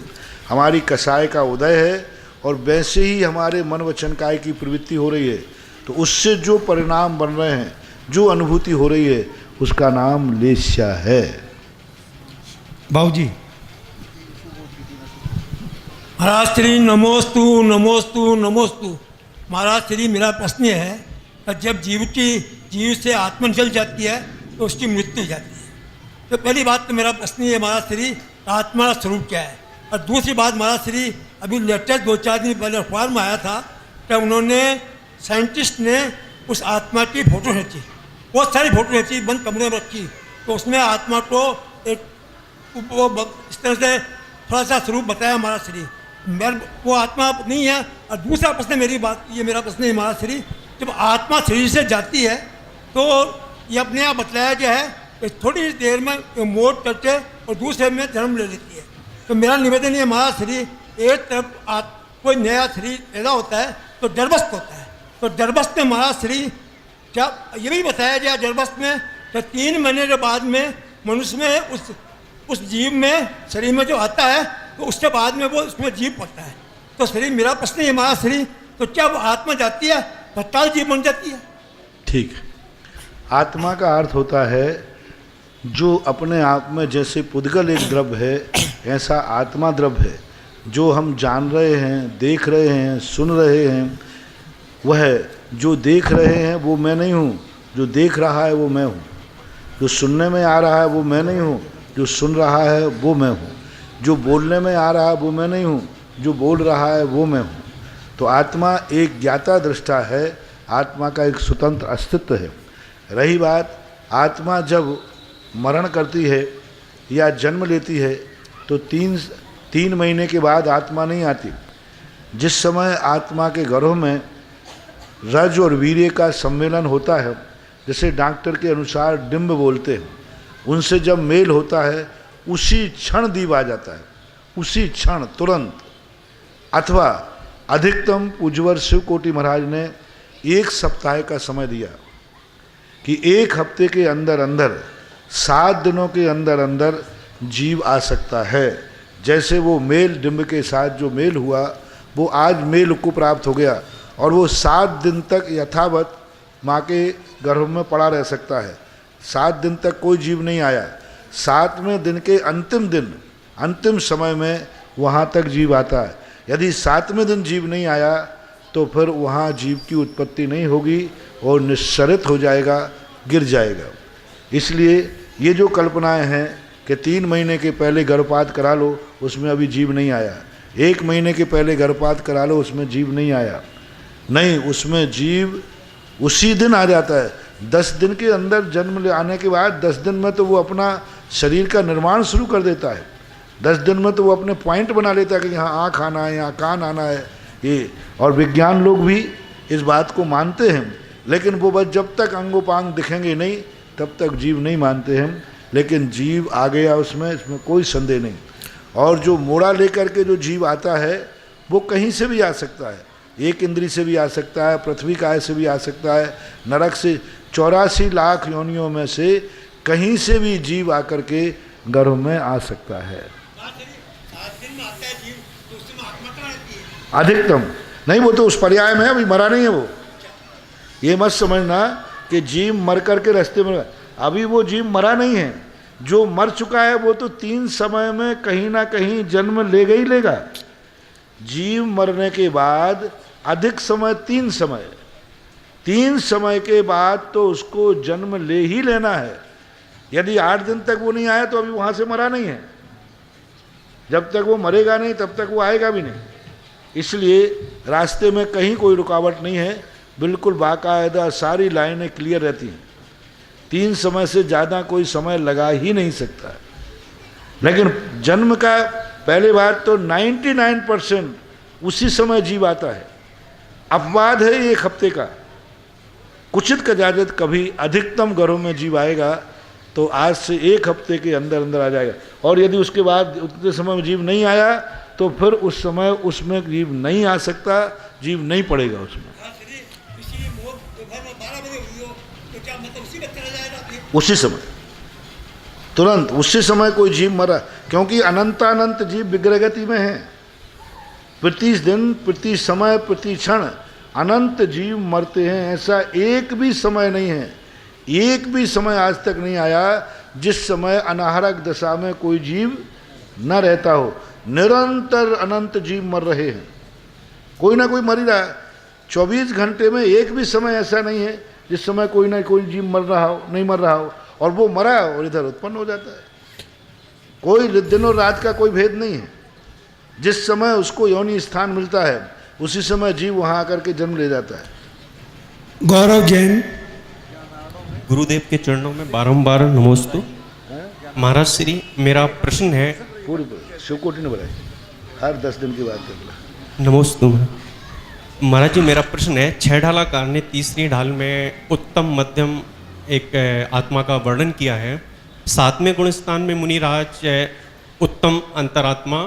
हमारी कसाय का उदय है और वैसे ही हमारे मन वचन काय की प्रवृत्ति हो रही है, तो उससे जो परिणाम बन रहे हैं, जो अनुभूति हो रही है, उसका नाम लेस्या है। बाबूजी। महाराज श्री नमोस्तु नमोस्तु नमोस्तु। महाराज श्री मेरा प्रश्न है कि जब जीव से आत्मा निकल जाती है तो उसकी मृत्यु हो जाती है। तो पहली बात तो मेरा प्रश्न है महाराज श्री, आत्मा का स्वरूप क्या है? और दूसरी बात महाराज श्री, अभी लेटेस्ट 2-4 दिन पहले अखबार में आया था कि उन्होंने साइंटिस्ट ने उस आत्मा की फोटो खींची, बहुत सारी फोटो खींची, बंद कमरे में रखी, तो उसमें आत्मा को एक इस तरह से थोड़ा सा स्वरूप बताया महाराज श्री। वो आत्मा नहीं है। और दूसरा प्रश्न मेरा प्रश्न है महाराज श्री, जब आत्मा शरीर से जाती है तो ये अपने आप बतलाया गया है कि थोड़ी देर में मौत करके और दूसरे में जन्म ले लेती है। तो मेरा निवेदन है महाराज श्री, एक तरफ कोई नया शरीर पैदा होता है तो गर्भस्थ होता है, तो गर्भस्थ में महाराज श्री क्या ये भी बताया गया गर्भस्थ में कि 3 महीने के बाद में मनुष्य में उस जीव में शरीर में जो आता है तो उसके बाद में वो उसमें जीव पड़ता है। तो शरीर मेरा प्रश्न है महाराज श्री, तो क्या आत्मा जाती है तत्काल जीव बन जाती है? ठीक। आत्मा का अर्थ होता है जो अपने आप में, जैसे पुद्गल एक द्रव्य है, ऐसा आत्मा द्रव्य है। जो हम जान रहे हैं, देख रहे हैं, सुन रहे हैं, वह जो देख रहे हैं वो मैं नहीं हूँ, जो देख रहा है वो मैं हूँ। जो सुनने में आ रहा है वो मैं नहीं हूँ, जो सुन रहा है वो मैं हूँ। जो बोलने में आ रहा है वो मैं नहीं हूँ, जो बोल रहा है वो मैं हूँ। तो आत्मा एक ज्ञाता दृष्टा है, आत्मा का एक स्वतंत्र अस्तित्व है। रही बात, आत्मा जब मरण करती है या जन्म लेती है तो 3 महीने के बाद आत्मा नहीं आती। जिस समय आत्मा के गर्भ में रज और वीर्य का सम्मेलन होता है, जैसे डॉक्टर के अनुसार डिम्ब बोलते हैं, उनसे जब मेल होता है उसी क्षण दीप आ जाता है, उसी क्षण तुरंत। अथवा अधिकतम पूज्यवर शिव कोटि महाराज ने 1 सप्ताह का समय दिया कि 1 हफ्ते के अंदर अंदर 7 दिनों के अंदर अंदर जीव आ सकता है। जैसे वो मेल डिम्ब के साथ जो मेल हुआ वो आज मेल को प्राप्त हो गया और वो 7 दिन तक यथावत माँ के गर्भ में पड़ा रह सकता है। 7 दिन तक कोई जीव नहीं आया, 7वें दिन के अंतिम समय में वहाँ तक जीव आता है। यदि 7वें दिन जीव नहीं आया तो फिर वहाँ जीव की उत्पत्ति नहीं होगी और निस्सरित हो जाएगा, गिर जाएगा। इसलिए ये जो कल्पनाएं हैं कि 3 महीने के पहले गर्भपात करा लो, उसमें अभी जीव नहीं आया। 1 महीने के पहले गर्भपात करा लो, उसमें जीव नहीं आया। नहीं, उसमें जीव उसी दिन आ जाता है। 10 दिन के अंदर जन्म ले आने के बाद 10 दिन में तो वो अपना शरीर का निर्माण शुरू कर देता है। 10 दिन में तो वो अपने पॉइंट बना लेता है कि यहाँ आँख आना है, यहाँ कान आना है, ये। और विज्ञान लोग भी इस बात को मानते हैं, लेकिन वो बस जब तक अंगोपांग दिखेंगे नहीं तब तक जीव नहीं मानते हैं। लेकिन जीव आ गया उसमें, इसमें कोई संदेह नहीं। और जो मोड़ा लेकर के जो जीव आता है वो कहीं से भी आ सकता है, 1 इंद्री से भी आ सकता है, पृथ्वी काय से भी आ सकता है, नरक से 84 लाख योनियों में से कहीं से भी जीव आकर के गर्भ में आ सकता है। अधिकतम नहीं, वो तो उस पर्याय में है, अभी मरा नहीं है वो। ये मत समझना कि जीव मर करके रास्ते में, अभी वो जीव मरा नहीं है। जो मर चुका है वो तो 3 समय में कहीं ना कहीं जन्म लेगा ही लेगा। जीव मरने के बाद अधिक समय 3 समय के बाद तो उसको जन्म ले ही लेना है। यदि 8 दिन तक वो नहीं आया तो अभी वहाँ से मरा नहीं है। जब तक वो मरेगा नहीं तब तक वो आएगा भी नहीं। इसलिए रास्ते में कहीं कोई रुकावट नहीं है, बिल्कुल बाकायदा सारी लाइनें क्लियर रहती हैं। 3 समय से ज़्यादा कोई समय लगा ही नहीं सकता। लेकिन जन्म का पहले बात तो 99% उसी समय जीव आता है। अपवाद है 1 हफ्ते का, कुचित का जायद कभी अधिकतम गर्भ में जीव आएगा। तो आज से 1 हफ्ते के अंदर अंदर आ जाएगा। और यदि उसके बाद उतने समय में जीव नहीं आया तो फिर उस समय उसमें जीव नहीं आ सकता, जीव नहीं पड़ेगा उसमें। उसी समय तुरंत उसी समय कोई जीव मरा, क्योंकि अनंतानंत जीव विग्रहगति में है। प्रति दिन, प्रति समय, प्रति क्षण अनंत जीव मरते हैं। ऐसा एक भी समय नहीं है, एक भी समय आज तक नहीं आया जिस समय अनाहरक दशा में कोई जीव न रहता हो। निरंतर अनंत जीव मर रहे हैं, कोई ना कोई मर ही रहा है। 24 घंटे में एक भी समय ऐसा नहीं है जिस समय कोई ना कोई जीव मर रहा हो, नहीं मर रहा हो, और वो मरा और इधर उत्पन्न हो जाता है। कोई दिन और रात का कोई भेद नहीं है। जिस समय उसको योनि स्थान मिलता है उसी समय जीव वहाँ आकर के जन्म ले जाता है। गौरव जैन। गुरुदेव के चरणों में बारंबार नमोस्तु। महाराज श्री, मेरा प्रश्न है, पूरी शिवकोटि ने बनाई, हर 10 दिन की बात कर। नमोस्तु महाराज जी, मेरा प्रश्न है, 6 ढाला कार ने तीसरी ढाल में उत्तम मध्यम एक आत्मा का वर्णन किया है। 7वें गुण स्थान में मुनिराज उत्तम अंतरात्मा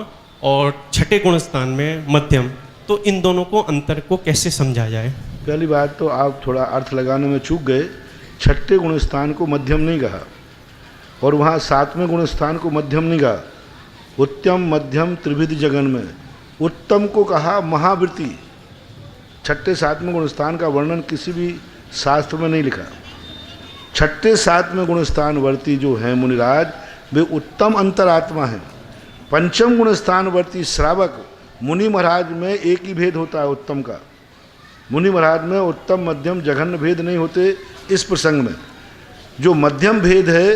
और 6ठे गुण स्थान में मध्यम, तो इन दोनों को अंतर को कैसे समझा जाए? पहली बात तो आप थोड़ा अर्थ लगाने में चूक गए। 6ठे गुण स्थान को मध्यम नहीं कहा और वहाँ 7वें गुण स्थान को मध्यम नहीं कहा। उत्तम मध्यम त्रिविध जगन में उत्तम को कहा महावृत्ति। 6ठे 7वें गुण स्थान का वर्णन किसी भी शास्त्र में नहीं लिखा। 6ठे 7वें गुण स्थान वर्ती जो हैं मुनिराज, वे उत्तम अंतरात्मा हैं। 5म गुण स्थान वर्ती श्रावक मुनि महाराज में एक ही भेद होता है उत्तम का। मुनि महाराज में उत्तम मध्यम जघन्य भेद नहीं होते। इस प्रसंग में जो मध्यम भेद है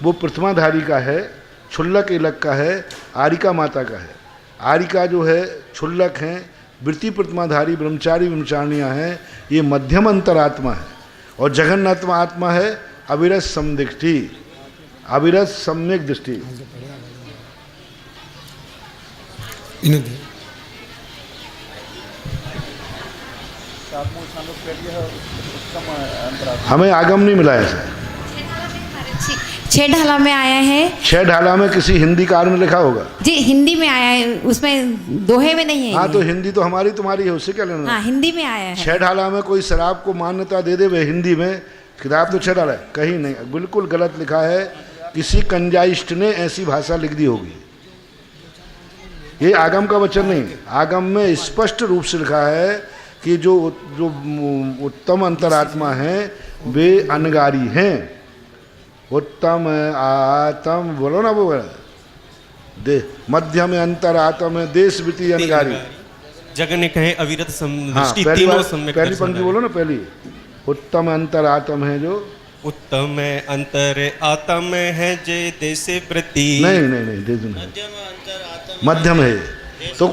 वो प्रथमाधारी का है, क्षुल्लक इलक का है, आरिका माता का है। आरिका जो है क्षुल्लक हैं, वृत्ति प्रथमाधारी ब्रह्मचारी ब्रह्मचारिणियाँ हैं, ये मध्यम अंतरात्मा है। और जगन्नात्मा आत्मा है अविरत समदृष्टि, अविरत सम्यक दृष्टि। हमें आगम नहीं मिला ऐसा। 6 ढाला में आया है। 6 ढाला में किसी हिंदी कार में लिखा होगा जी, हिंदी में आया है, उसमें दोहे में नहीं है। हाँ, तो हिंदी तो हमारी तुम्हारी है, उससे क्या लेना? हाँ, हिंदी में आया है। 6 ढाला में कोई शराब को मान्यता दे दे वे हिंदी में, किताब तो 6 ढाला है, कहीं नहीं, बिल्कुल गलत लिखा है। किसी कंजाइस्ट ने ऐसी भाषा लिख दी होगी। ये आगम का वचन नहीं। आगम में स्पष्ट रूप से लिखा है कि जो उत्तम अंतरात्मा हैं वे अनगारी हैं। उत्तम आत्म बोलो ना, वो दे मध्यम अंतरात्म देश वृत्ति अनगारी। जगन कहे अविरत समदृष्टि। हाँ, पहली पंक्ति बोलो ना, पहली उत्तम अंतरात्म है जो उत्तम अंतर आत्म है जे देश वृत्ति। नहीं नहीं नहीं, देश मध्यम है। तो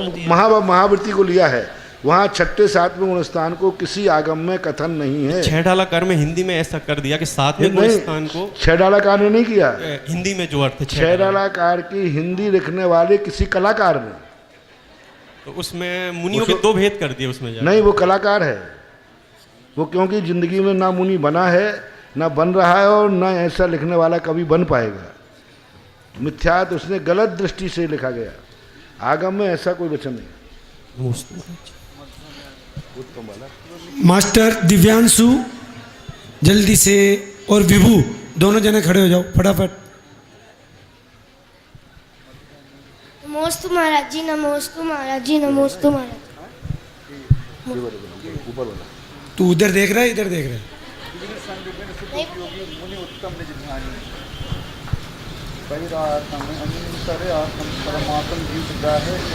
महावृत्ति को लिया है। वहाँ 6ठे 7वें गुण स्थान को किसी आगम में कथन नहीं है। 6 ढाला कार में हिंदी में ऐसा कर दिया कि 7वें गुण स्थान को 6 ढाला कार ने नहीं किया। हिंदी में जो अर्थ है 6 ढाला कार की हिंदी लिखने वाले किसी कलाकार ने, तो उसमें मुनियों के 2 भेद कर दिए उसमें। नहीं, वो कलाकार है वो, क्योंकि जिंदगी में ना मुनि बना है, ना बन रहा है, और ना ऐसा लिखने वाला कभी बन पाएगा। मिथ्यात उसने गलत दृष्टि से लिखा गया। आगम में ऐसा कोई वचन नहीं। मास्टर दिव्यांशु जल्दी से, और विभू दोनों जने खड़े हो जाओ फटाफट। नमोस्तु महाराज जी, नमोस्तु महाराज जी, नमोस्तु महाराज। तू उधर देख रहा है, इधर देख रहा है?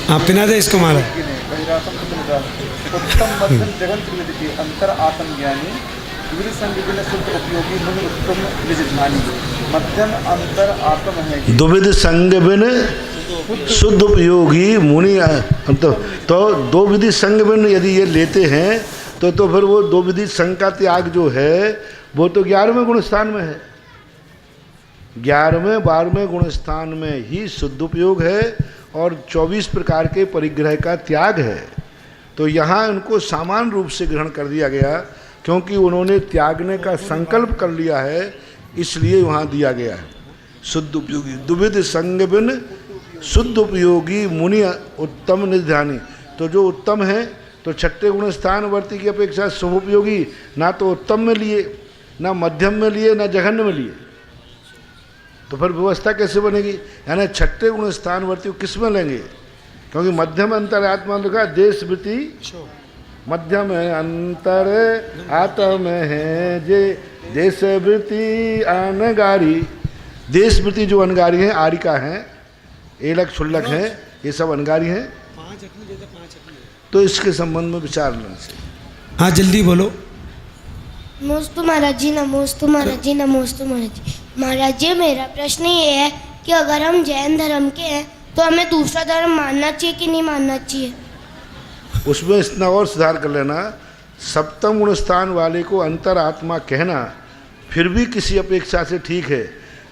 हाँ, पिना दे इसको मारा। उत्तम मध्यम जगन त्रिविधि अंतर आत्म ज्ञानी विविध संग शुद्ध उपयोगी मुनि उत्तम निज ध्यानी। मध्यम अंतर आत्म है द्विविध संग बिन शुद्ध उपयोगी मुनि। तो 2 विधि संग बिन यदि ये लेते हैं तो फिर वो 2 विधि संग का त्याग जो है वो तो 11वें गुण स्थान में है। 11वें 12वें गुण स्थान में ही शुद्ध उपयोग है और 24 प्रकार के परिग्रह का त्याग है। तो यहाँ उनको समान रूप से ग्रहण कर दिया गया, क्योंकि उन्होंने त्यागने का संकल्प कर लिया है, इसलिए वहाँ दिया गया है। शुद्ध उपयोगी। दुविध संग बिन शुद्ध उपयोगी मुनि उत्तम निधानी। तो जो उत्तम है तो छठे गुण स्थानवर्ती की अपेक्षा शुभ उपयोगी ना तो उत्तम में लिए, ना मध्यम में लिए, ना जघन्य में लिए, तो फिर व्यवस्था कैसे बनेगी? यानी छठे गुण स्थानवर्ती किस में लेंगे? क्योंकि मध्यम अंतरात्मा लिखा देश वृत्ति, मध्यम अंतर आत्म है जे देश वृत्ति अनगारी। देश वृत्ति जो अनगारी है, आरिका है, एलक छुल्लक है, ये सब अनगारी हैं। तो इसके संबंध में विचार लेना चाहिए। हाँ जल्दी बोलो। नमोस्तु महाराज जी, नमोस्तु महाराज जी, नमोस्तु महाराज जी। महाराज जी मेरा प्रश्न ये है कि अगर हम जैन धर्म के हैं तो हमें दूसरा धर्म मानना चाहिए कि नहीं मानना चाहिए? उसमें इतना और सुधार कर लेना, सप्तम गुण स्थान वाले को अंतरात्मा कहना फिर भी किसी अपेक्षा से ठीक है,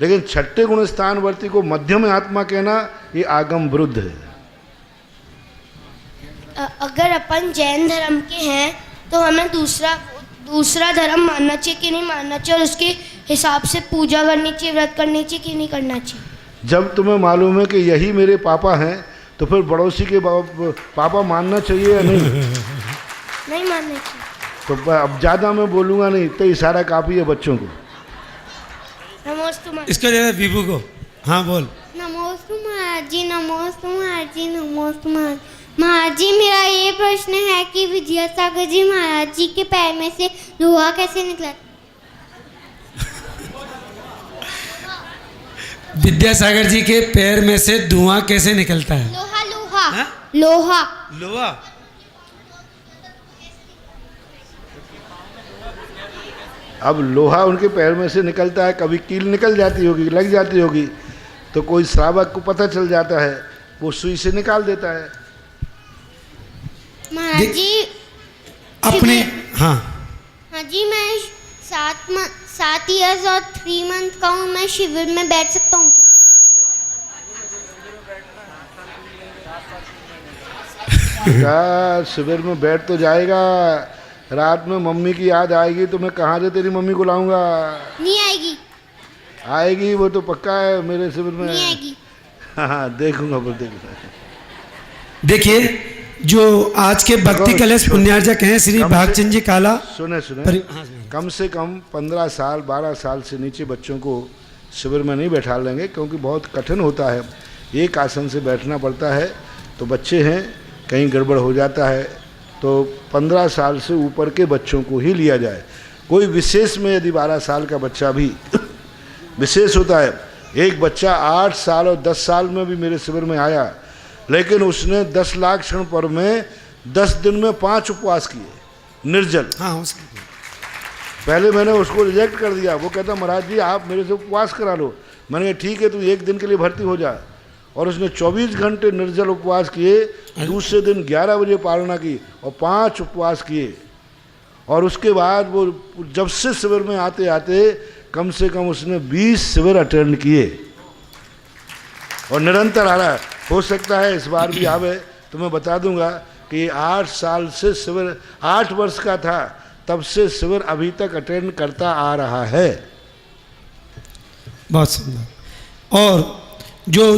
लेकिन छठे गुण स्थानवर्ती को मध्यम आत्मा कहना ये आगम विरुद्ध है। अगर अपन जैन धर्म के हैं तो हमें दूसरा धर्म मानना चाहिए कि नहीं मानना चाहिए, और उसके हिसाब से पूजा करनी चाहिए, व्रत करनी चाहिए कि नहीं करना चाहिए? जब तुम्हें मालूम है कि यही मेरे पापा हैं तो फिर पड़ोसी के पापा मानना चाहिए या नहीं? नहीं मानना चाहिए। तो अब ज़्यादा मैं बोलूँगा नहीं, तो इशारा काफ़ी है बच्चों को। नमोस्तु महाराज। इसको जरा विभू को। हाँ बोल। नमोस्तु महाराज जी, नमोस्तु महाराज जी, नमोस्तु महाराज। महाराज जी मेरा ये प्रश्न है कि विद्यासागर जी महाराज जी के पैर में से लोहा कैसे निकला? विद्यासागर जी के पैर में से धुआं कैसे निकलता है? लोहा लोहा हा? लोहा लोहा। अब लोहा उनके पैर में से निकलता है, कभी कील निकल जाती होगी, लग जाती होगी, तो कोई श्रावक को पता चल जाता है, वो सुई से निकाल देता है। महाराज जी अपने हाँ हाँ जी, मैं 7 ईयर्स और 3 मंथ का हूँ, मैं शिविर में बैठ सकता हूँ क्या? शिविर में बैठ तो जाएगा, रात में मम्मी की याद आएगी तो मैं कहाँ से तेरी मम्मी को लाऊंगा? नहीं आएगी। आएगी, वो तो पक्का है मेरे शिविर में। नहीं आएगी। हाँ देखूंगा, पर देखूंगा। देखिए जो आज के भक्ति कलश पुण्यार्जक हैं श्री भागचंद जी काला, सुने कम से कम 15 साल 12 साल से नीचे बच्चों को शिविर में नहीं बैठा लेंगे, क्योंकि बहुत कठिन होता है, एक आसन से बैठना पड़ता है, तो बच्चे हैं कहीं गड़बड़ हो जाता है, तो 15 साल से ऊपर के बच्चों को ही लिया जाए। कोई विशेष में यदि 12 साल का बच्चा भी विशेष होता है, एक बच्चा 8 साल और 10 साल में भी मेरे शिविर में आया, लेकिन उसने 10 लाख क्षण पर में 10 दिन में 5 उपवास किए निर्जल। हाँ पहले मैंने उसको रिजेक्ट कर दिया, वो कहता महाराज जी आप मेरे से उपवास करा लो। मैंने कहा ठीक है, तू 1 दिन के लिए भर्ती हो जा। और उसने 24 घंटे निर्जल उपवास किए, दूसरे दिन 11 बजे पालना की और 5 उपवास किए, और उसके बाद वो जब से शिविर में आते आते कम से कम उसने 20 शिविर अटेंड किए और निरंतर आ रहा है। हो सकता है इस बार भी आवे, तो मैं बता दूंगा कि 8 साल से शिविर, 8 वर्ष का था तब से शिविर अभी तक अटेंड करता आ रहा है। बहुत सुंदर। और जो